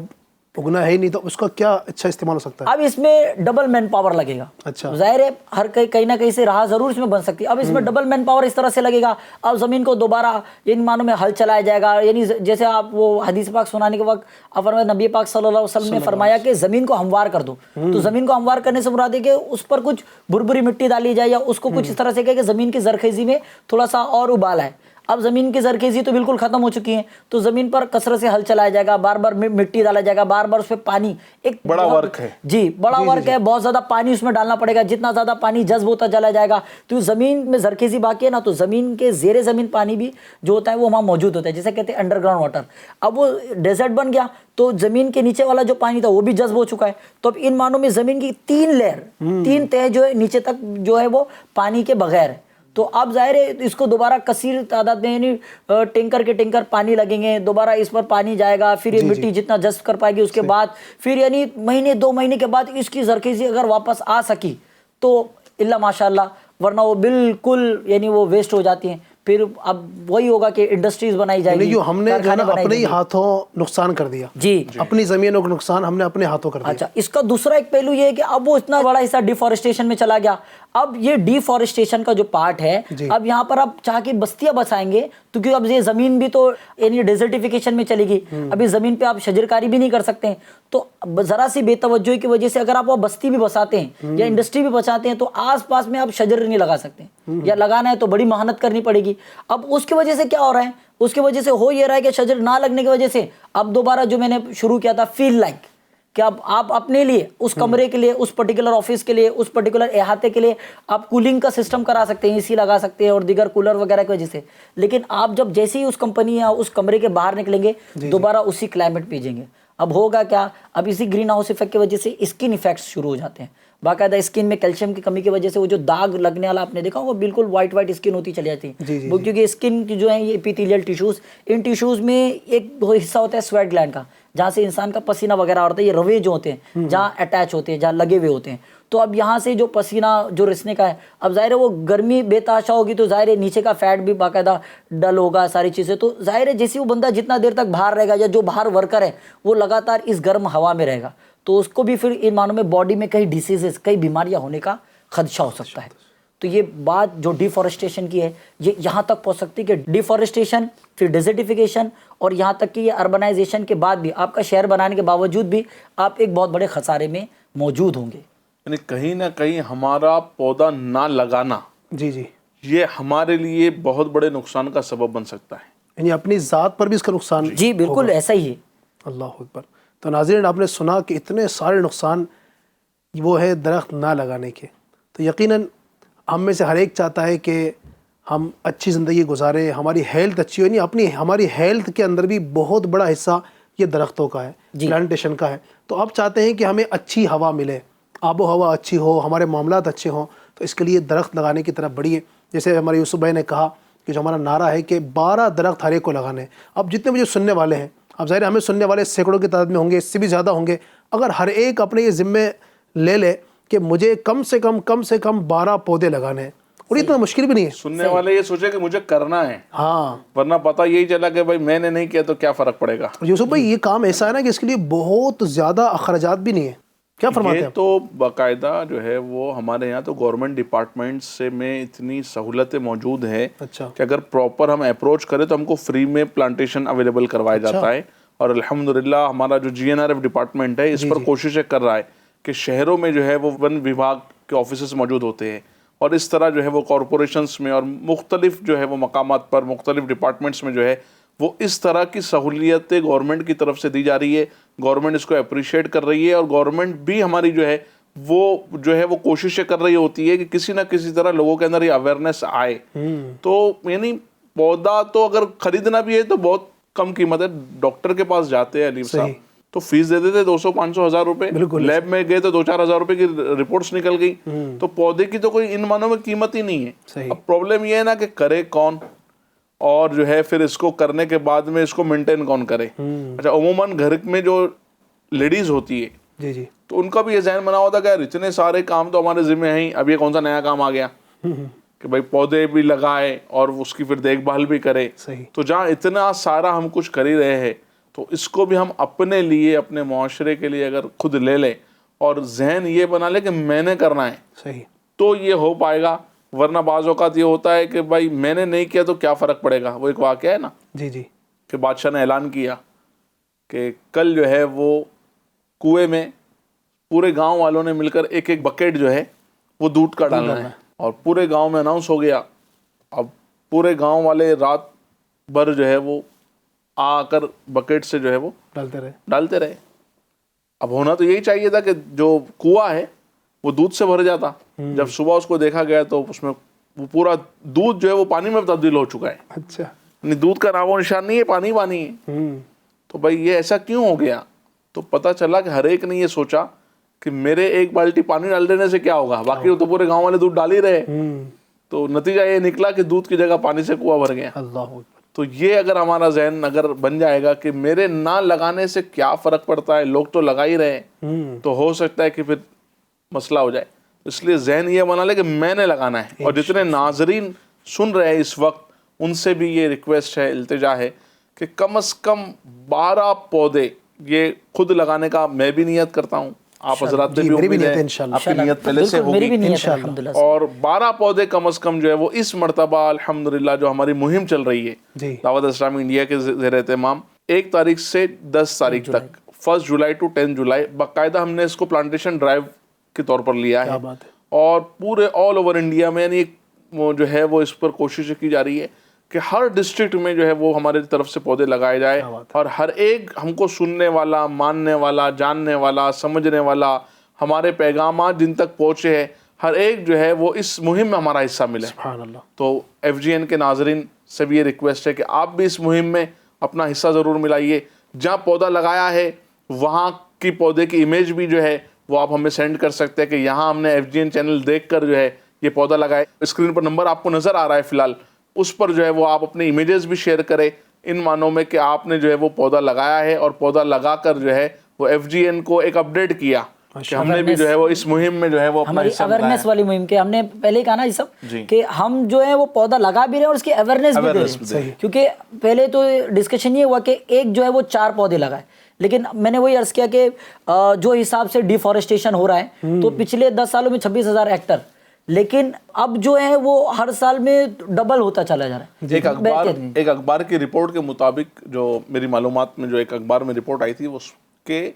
اگنا ہے ہی نہیں، تو اس کا کیا اچھا استعمال ہو سکتا ہے؟ اب اس میں ڈبل مین پاور لگے گا۔ اچھا، ظاہر ہے ہر کہیں نہ کہیں سے راہ ضرور اس میں بن سکتی ہے۔ اب اس میں ڈبل مین پاور اس طرح سے لگے گا، اب زمین کو دوبارہ ان معنوں میں ہل چلایا جائے گا، یعنی جیسے آپ وہ حدیث پاک سنانے کے وقت نبی پاک صلی اللہ علیہ وسلم نے فرمایا کہ زمین کو ہموار کر دو، تو زمین کو ہموار کرنے سے مراد ہے کہ اس پر کچھ بھربھری مٹی ڈالی جائے، یا اس کو کچھ اس طرح سے کہ زمین کی زرخیزی میں تھوڑا سا اور ابال ہے۔ اب زمین کی زرخیزی تو بالکل ختم ہو چکی ہے، تو زمین پر کثرت سے ہل چلایا جائے گا، بار بار مٹی ڈالا جائے گا، بار بار اس پہ پانی، ایک بڑا ورک ہے جی، بڑا ورک ہے، بہت زیادہ پانی اس میں ڈالنا پڑے گا۔ جتنا زیادہ پانی جذب ہوتا چلا جائے گا تو زمین میں زرخیزی باقی ہے نا، تو زمین کے زیر زمین پانی بھی جو ہوتا ہے وہ وہاں موجود ہوتا ہے، جسے کہتے ہیں انڈر گراؤنڈ واٹر۔ اب وہ ڈیزرٹ بن گیا تو زمین کے نیچے والا جو پانی تھا وہ بھی جذب ہو چکا ہے۔ تو اب ان معنوں میں زمین کی 3 لیئر، 3 تہہ جو ہے نیچے تک جو ہے وہ پانی کے بغیر ہے۔ تو اب ظاہر ہے اس کو دوبارہ کثیر تعداد میں، یعنی ٹینکر کے ٹینکر پانی لگیں گے، دوبارہ اس پر پانی جائے گا، پھر یہ مٹی جتنا جذب کر پائے گی، اس کے بعد پھر یعنی مہینے 2 مہینے کے بعد اس کی زرخیزی اگر واپس آ سکی تو اللہ ماشاء اللہ، ورنہ وہ بالکل یعنی وہ ویسٹ ہو جاتی ہیں۔ پھر اب وہی ہوگا کہ انڈسٹریز بنائی جائے گی، جو ہم نے اپنے ہی ہاتھوں نقصان کر دیا، جی، اپنی زمینوں کو نقصان ہم نے اپنے ہاتھوں کر دیا۔ اچھا، اس کا دوسرا ایک پہلو یہ ہے کہ اب وہ اتنا بڑا حصہ ڈیفورسٹیشن میں چلا گیا۔ اب یہ ڈیفورسٹیشن کا جو پارٹ ہے، اب یہاں پر آپ چاہ کے بستیاں بسائیں گے تو کیونکہ اب یہ زمین بھی تو یعنی ڈیزرٹیفیکیشن میں چلے گی، ابھی زمین پہ آپ شجر کاری بھی نہیں کر سکتے، تو ذرا سی بے توجہی کی وجہ سے اگر آپ وہ بستی بھی بساتے ہیں یا انڈسٹری بھی بچاتے ہیں تو آس پاس میں آپ شجر نہیں لگا سکتے، یا لگانا ہے تو بڑی محنت کرنی پڑے گی۔ اب اس کی وجہ سے کیا ہو رہا ہے، اس کی وجہ سے ہو یہ رہا ہے کہ شجر نہ لگنے کی وجہ سے اب دوبارہ جو میں نے شروع کیا تھا فیل لائک، کہ اب آپ اپنے لیے اس کمرے کے لیے، اس پرٹیکولر آفس کے لیے، اس پرٹیکولر احاطے کے لیے آپ کولنگ کا سسٹم کرا سکتے ہیں، اے سی لگا سکتے ہیں اور دیگر کولر وغیرہ کی وجہ سے، لیکن آپ جب جیسے ہی اس کمپنی یا اس کمرے کے باہر نکلیں گے دوبارہ اسی کلائمیٹ پہ جائیں گے۔ اب ہوگا کیا، اب اسی گرین ہاؤس ایفیکٹ کی وجہ سے اسکن ایفیکٹس شروع ہو جاتے ہیں، باقاعدہ اسکن میں کیلشیم کی کمی کی وجہ سے وہ جو داغ لگنے والا آپ نے دیکھا وہ بالکل وائٹ اسکن ہوتی چلی جاتی ہے، کیونکہ اسکن کی جو ہے یہ ایپیتھیلیل ٹیشوز، ان ٹیشوز میں ایک حصہ ہوتا ہے سویٹ گلینڈ کا، جہاں سے انسان کا پسینہ وغیرہ ہوتا ہے، یہ روے جو ہوتے ہیں جہاں اٹیچ ہوتے ہیں، جہاں لگے ہوئے ہوتے ہیں، تو اب یہاں سے جو پسینہ جو رسنے کا ہے، اب ظاہر ہے وہ گرمی بے تحاشا ہوگی تو ظاہر ہے نیچے کا فیٹ بھی باقاعدہ ڈل ہوگا، ساری چیزیں، تو ظاہر ہے جیسے وہ بندہ جتنا دیر تک باہر رہے گا یا جو باہر ورکر ہے وہ لگاتار اس گرم ہوا میں رہے گا تو اس کو بھی پھر ان معنوں میں باڈی میں کئی ڈیسیزز، کئی بیماریاں ہونے کا خدشہ ہو سکتا ہے۔ تو یہ بات جو ڈیفارسٹیشن کی ہے یہ یہاں تک پہنچ سکتی ہے کہ ڈیفارسٹیشن، پھر ڈیزرٹیفیکیشن، اور یہاں تک کہ یہ اربنائزیشن کے بعد بھی آپ کا شہر بنانے کے باوجود بھی آپ ایک بہت بڑے خسارے میں موجود ہوں گے۔ یعنی کہیں نہ کہیں ہمارا پودا نہ لگانا جی جی، یہ ہمارے لیے بہت بڑے نقصان کا سبب بن سکتا ہے، یعنی اپنی ذات پر بھی اس کا نقصان۔ جی بالکل ایسا ہی ہے۔ اللہ اکبر۔ تو ناظرین آپ نے سنا کہ اتنے سارے نقصان وہ ہے درخت نہ لگانے کے، تو یقیناً ہم میں سے ہر ایک چاہتا ہے کہ ہم اچھی زندگی گزاریں، ہماری ہیلتھ اچھی ہو، یعنی ہماری ہیلتھ کے اندر بھی بہت بڑا حصہ یہ درختوں کا ہے، پلانٹیشن کا ہے۔ تو آپ چاہتے ہیں کہ ہمیں اچھی ہوا ملے، آب و ہوا اچھی ہو، ہمارے معاملات اچھے ہوں، تو اس کے لیے درخت لگانے کی طرف بڑھیے۔ جیسے ہمارے یوسف بھائی نے کہا کہ جو ہمارا نعرہ ہے کہ 12 درخت ہر ایک کو لگانے ہیں۔ اب جتنے مجھے سننے والے ہیں، اب ظاہر ہے ہمیں سننے والے سینکڑوں کی تعداد میں ہوں گے، اس سے بھی زیادہ ہوں گے، اگر ہر ایک اپنے یہ ذمے لے لے کہ مجھے کم سے کم 12 پودے لگانے ہیں، اور اتنا مشکل بھی نہیں ہے۔ سننے والے یہ سوچے کہ مجھے کرنا ہے، ہاں، ورنہ پتہ یہی چلا کہ بھائی میں نے نہیں کیا تو کیا فرق پڑے گا۔ یوسف بھائی یہ کام ایسا ہے نا کہ اس کے لیے بہت زیادہ اخراجات بھی نہیں ہیں، کیا فرماتے ہیں یہ تو باقاعدہ جو ہے وہ ہمارے یہاں تو گورنمنٹ ڈپارٹمنٹ سے میں اتنی سہولتیں موجود ہیں اچھا کہ اگر پراپر ہم اپروچ کریں تو ہم کو فری میں پلانٹیشن اویلیبل کروایا جاتا ہے، اور الحمدللہ ہمارا جو GNRF ڈپارٹمنٹ ہے اس پر کوششیں کر رہا ہے کہ شہروں میں جو ہے وہ ون وبھاگ کے آفیسز موجود ہوتے ہیں، اور اس طرح جو ہے وہ کارپوریشنز میں اور مختلف جو ہے وہ مقامات پر مختلف ڈپارٹمنٹس میں جو ہے وہ اس طرح کی سہولیتیں گورنمنٹ کی طرف سے دی جا رہی ہے، گورنمنٹ اس کو اپریشیٹ کر رہی ہے، اور گورنمنٹ بھی ہماری جو ہے وہ کوششیں کر رہی ہوتی ہے کہ کسی نہ کسی طرح لوگوں کے اندر یہ اویئرنیس آئے۔ تو یعنی پودا تو اگر خریدنا بھی ہے تو بہت کم قیمت ہے، ڈاکٹر کے پاس جاتے ہیں علی صاحب تو فیس دے دیتے 200-500 ہزار روپے، لیب میں گئے تو 2-4 ہزار روپے کی رپورٹس نکل گئی، تو پودے کی تو کوئی ان معنوں میں قیمت ہی نہیں ہے۔ اب پرابلم یہ ہے نا کہ کرے کون، اور جو ہے پھر اس کو کرنے کے بعد میں اس کو مینٹین کون کرے۔ اچھا، عموماً گھر میں جو لیڈیز ہوتی ہے جی جی، تو ان کا بھی یہ ذہن بنا ہوتا ہے کہ یار اتنے سارے کام تو ہمارے ذمہ ہیں، اب یہ کون سا نیا کام آ گیا کہ بھائی پودے بھی لگائے اور اس کی پھر دیکھ بھال بھی کرے۔ تو جہاں اتنا سارا ہم کچھ کر ہی رہے ہیں تو اس کو بھی ہم اپنے لیے، اپنے معاشرے کے لیے اگر خود لے لیں اور ذہن یہ بنا لے کہ میں نے کرنا ہے تو یہ ہو پائے گا، ورنہ بعض اوقات یہ ہوتا ہے کہ بھائی میں نے نہیں کیا تو کیا فرق پڑے گا۔ وہ ایک واقعہ ہے نا جی جی کہ بادشاہ نے اعلان کیا کہ کل جو ہے وہ کنویں میں پورے گاؤں والوں نے مل کر ایک بکیٹ جو ہے وہ دودھ کا ڈالنا ہے، اور پورے گاؤں میں اناؤنس ہو گیا۔ اب پورے گاؤں والے رات بھر جو ہے وہ آ کر بکیٹ سے جو ہے وہ ڈالتے رہے۔ اب ہونا تو یہی چاہیے تھا کہ جو کنواں ہے وہ دودھ سے بھر جاتا، جب صبح اس کو دیکھا گیا تو اس میں وہ پورا دودھ جو ہے وہ پانی میں تبدیل ہو چکا ہے۔ اچھا، یعنی دودھ کا نام و نشان نہیں ہے، پانی پانی ہے۔ تو بھائی یہ ایسا کیوں ہو گیا؟ تو پتہ چلا کہ ہر ایک نے یہ سوچا کہ میرے ایک بالٹی پانی ڈال دینے سے کیا ہوگا، باقی وہ تو پورے گاؤں والے دودھ ڈال ہی رہے۔ تو نتیجہ یہ نکلا کہ دودھ کی جگہ پانی سے کنواں بھر گیا۔ اللہ، تو یہ اگر ہمارا ذہن اگر بن جائے گا کہ میرے نہ لگانے سے کیا فرق پڑتا ہے، لوگ تو لگا ہی رہے ہیں، تو ہو سکتا ہے کہ پھر مسئلہ ہو جائے۔ اس لیے ذہن یہ بنا لے کہ میں نے لگانا ہے۔ اور جتنے ناظرین سن رہے ہیں اس وقت ان سے بھی یہ ریکویسٹ ہے، التجا ہے کہ کم از کم 12 پودے یہ خود لگانے کا میں بھی نیت کرتا ہوں، آپ حضرات نے بھی امید ہے آپ کی نیت پہلے سے ہوگی، اور 12 پودے کم از کم جو ہے وہ اس مرتبہ الحمدللہ جو ہماری مہم چل رہی ہے دعوت اسلامی انڈیا کے زیر اہتمام 1 تاریخ سے 10 تاریخ تک 1 جولائی to 10 جولائی باقاعدہ ہم نے اس کو پلانٹیشن ڈرائیو کے طور پر لیا ہے، اور پورے آل اوور انڈیا میں یعنی جو ہے وہ اس پر کوشش کی جا رہی ہے کہ ہر ڈسٹرکٹ میں جو ہے وہ ہمارے طرف سے پودے لگائے جائے، اور ہر ایک ہم کو سننے والا، ماننے والا، جاننے والا، سمجھنے والا، ہمارے پیغامات جن تک پہنچے ہیں، ہر ایک جو ہے وہ اس مہم میں ہمارا حصہ ملے۔ تو FGN کے ناظرین سے بھی یہ ریکویسٹ ہے کہ آپ بھی اس مہم میں اپنا حصہ ضرور ملائیے۔ جہاں پودا لگایا ہے وہاں کی پودے کی امیج بھی جو ہے وہ آپ ہمیں سینڈ کر سکتے ہیں کہ یہاں ہم نے FGN چینل دیکھ کر جو ہے یہ پودا لگائے. اسکرین پر نمبر آپ کو نظر آ رہا ہے فی الحال, اس پر جو ہے وہ آپ اپنی امیجز بھی شیئر کریں ان معنوں میں کہ آپ نے جو ہے وہ پودا لگایا ہے اور پودا لگا کر جو ہے وہ FGN کو ایک اپڈیٹ کیا کہ ہم نے بھی جو ہے وہ اس مہم میں جو ہے وہ اپنا ہماری حصہ بتایا. اویئرنیس والی مہم کے ہم نے پہلے ہی کہا نا یہ سب جی. کہ ہم جو ہے وہ پودا لگا بھی رہے ہیں اور اس کی اویئرنیس بھی دے رہے ہیں. کیونکہ پہلے تو ڈسکشن یہ ہوا کہ ایک جو ہے وہ 4 پودے لگائے, لیکن میں نے وہی عرض کیا کہ جو حساب سے ڈیفارسٹیشن ہو رہا ہے تو پچھلے 10 سالوں میں 26,000 ہیکٹر, لیکن اب جو ہے وہ ہر سال میں ڈبل ہوتا چلا جا رہا ہے. ایک اخبار کی رپورٹ کے مطابق جو میری معلومات میں جو ایک اخبار میں رپورٹ آئی تھی وہ کہ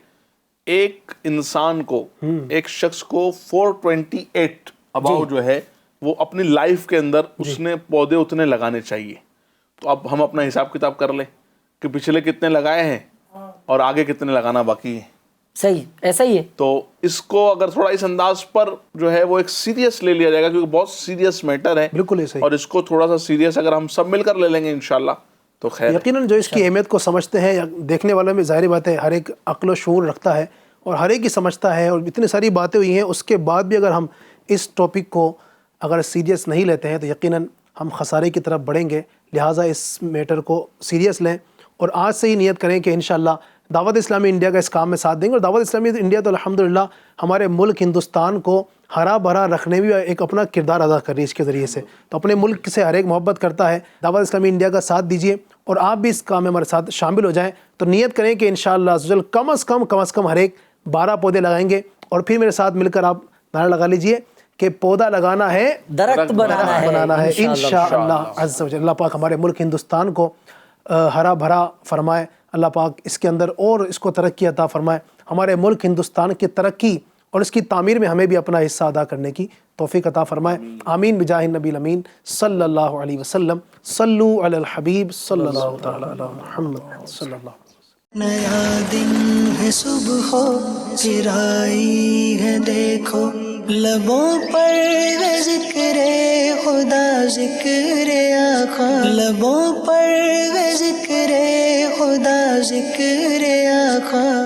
ایک انسان کو, ایک شخص کو 428 اباؤ جو ہے وہ اپنی لائف کے اندر اس نے پودے اتنے لگانے چاہیے. تو اب ہم اپنا حساب کتاب کر لیں کہ پچھلے کتنے لگائے ہیں اور آگے کتنے لگانا باقی ہے. صحیح, ایسا ہی ہے. تو اس کو اگر تھوڑا اس انداز پر جو ہے وہ ایک سیریس لے لیا جائے گا, کیونکہ بہت سیریس میٹر ہے. بالکل ایسا ہی. اور اس کو تھوڑا سا سیریس اگر ہم سب مل کر لے لیں گے انشاءاللہ تو خیر. یقیناً جو اس کی اہمیت کو سمجھتے ہیں, دیکھنے والوں میں ظاہری بات ہے ہر ایک عقل و شعور رکھتا ہے اور ہر ایک ہی سمجھتا ہے, اور اتنی ساری باتیں ہوئی ہیں اس کے بعد بھی اگر ہم اس ٹاپک کو اگر سیریس نہیں لیتے ہیں تو یقیناً ہم خسارے کی طرف بڑھیں گے. لہٰذا اس میٹر کو سیریس لیں اور آج سے ہی نیت کریں کہ انشاءاللہ دعوت اسلامی انڈیا کا اس کام میں ساتھ دیں گے. اور دعوت اسلامی انڈیا تو الحمدللہ ہمارے ملک ہندوستان کو ہرا بھرا رکھنے میں ایک اپنا کردار ادا کر رہی ہے اس کے ذریعے سے. تو اپنے ملک سے ہر ایک محبت کرتا ہے. دعوت اسلامی انڈیا کا ساتھ دیجیے اور آپ بھی اس کام میں ہمارے ساتھ شامل ہو جائیں. تو نیت کریں کہ انشاءاللہ عزوجل کم از کم ہر ایک 12 پودے لگائیں گے. اور پھر میرے ساتھ مل کر آپ نعرہ لگا لیجئے کہ پودا لگانا ہے, درخت بنانا ہے انشاءاللہ عز و جل. اللہ پاک ہمارے ملک ہندوستان کو ہرا بھرا فرمائے. اللہ پاک اس کے اندر اور اس کو ترقی عطا فرمائے. ہمارے ملک ہندوستان کی ترقی اور اس کی تعمیر میں ہمیں بھی اپنا حصہ ادا کرنے کی توفیق عطا فرمائے. آمین بجاہ النبی الامین صلی اللہ علیہ وسلم. صلو علی الحبیب صلی اللہ تعالی علی محمد صلی اللہ علیہ وسلم. نیا دن ہے صبح پھر آئی ہے دیکھو, لبوں پر ہے ذکر خدا ذکر آقا, لبوں پر ہے ذکر خدا ذکر آقا.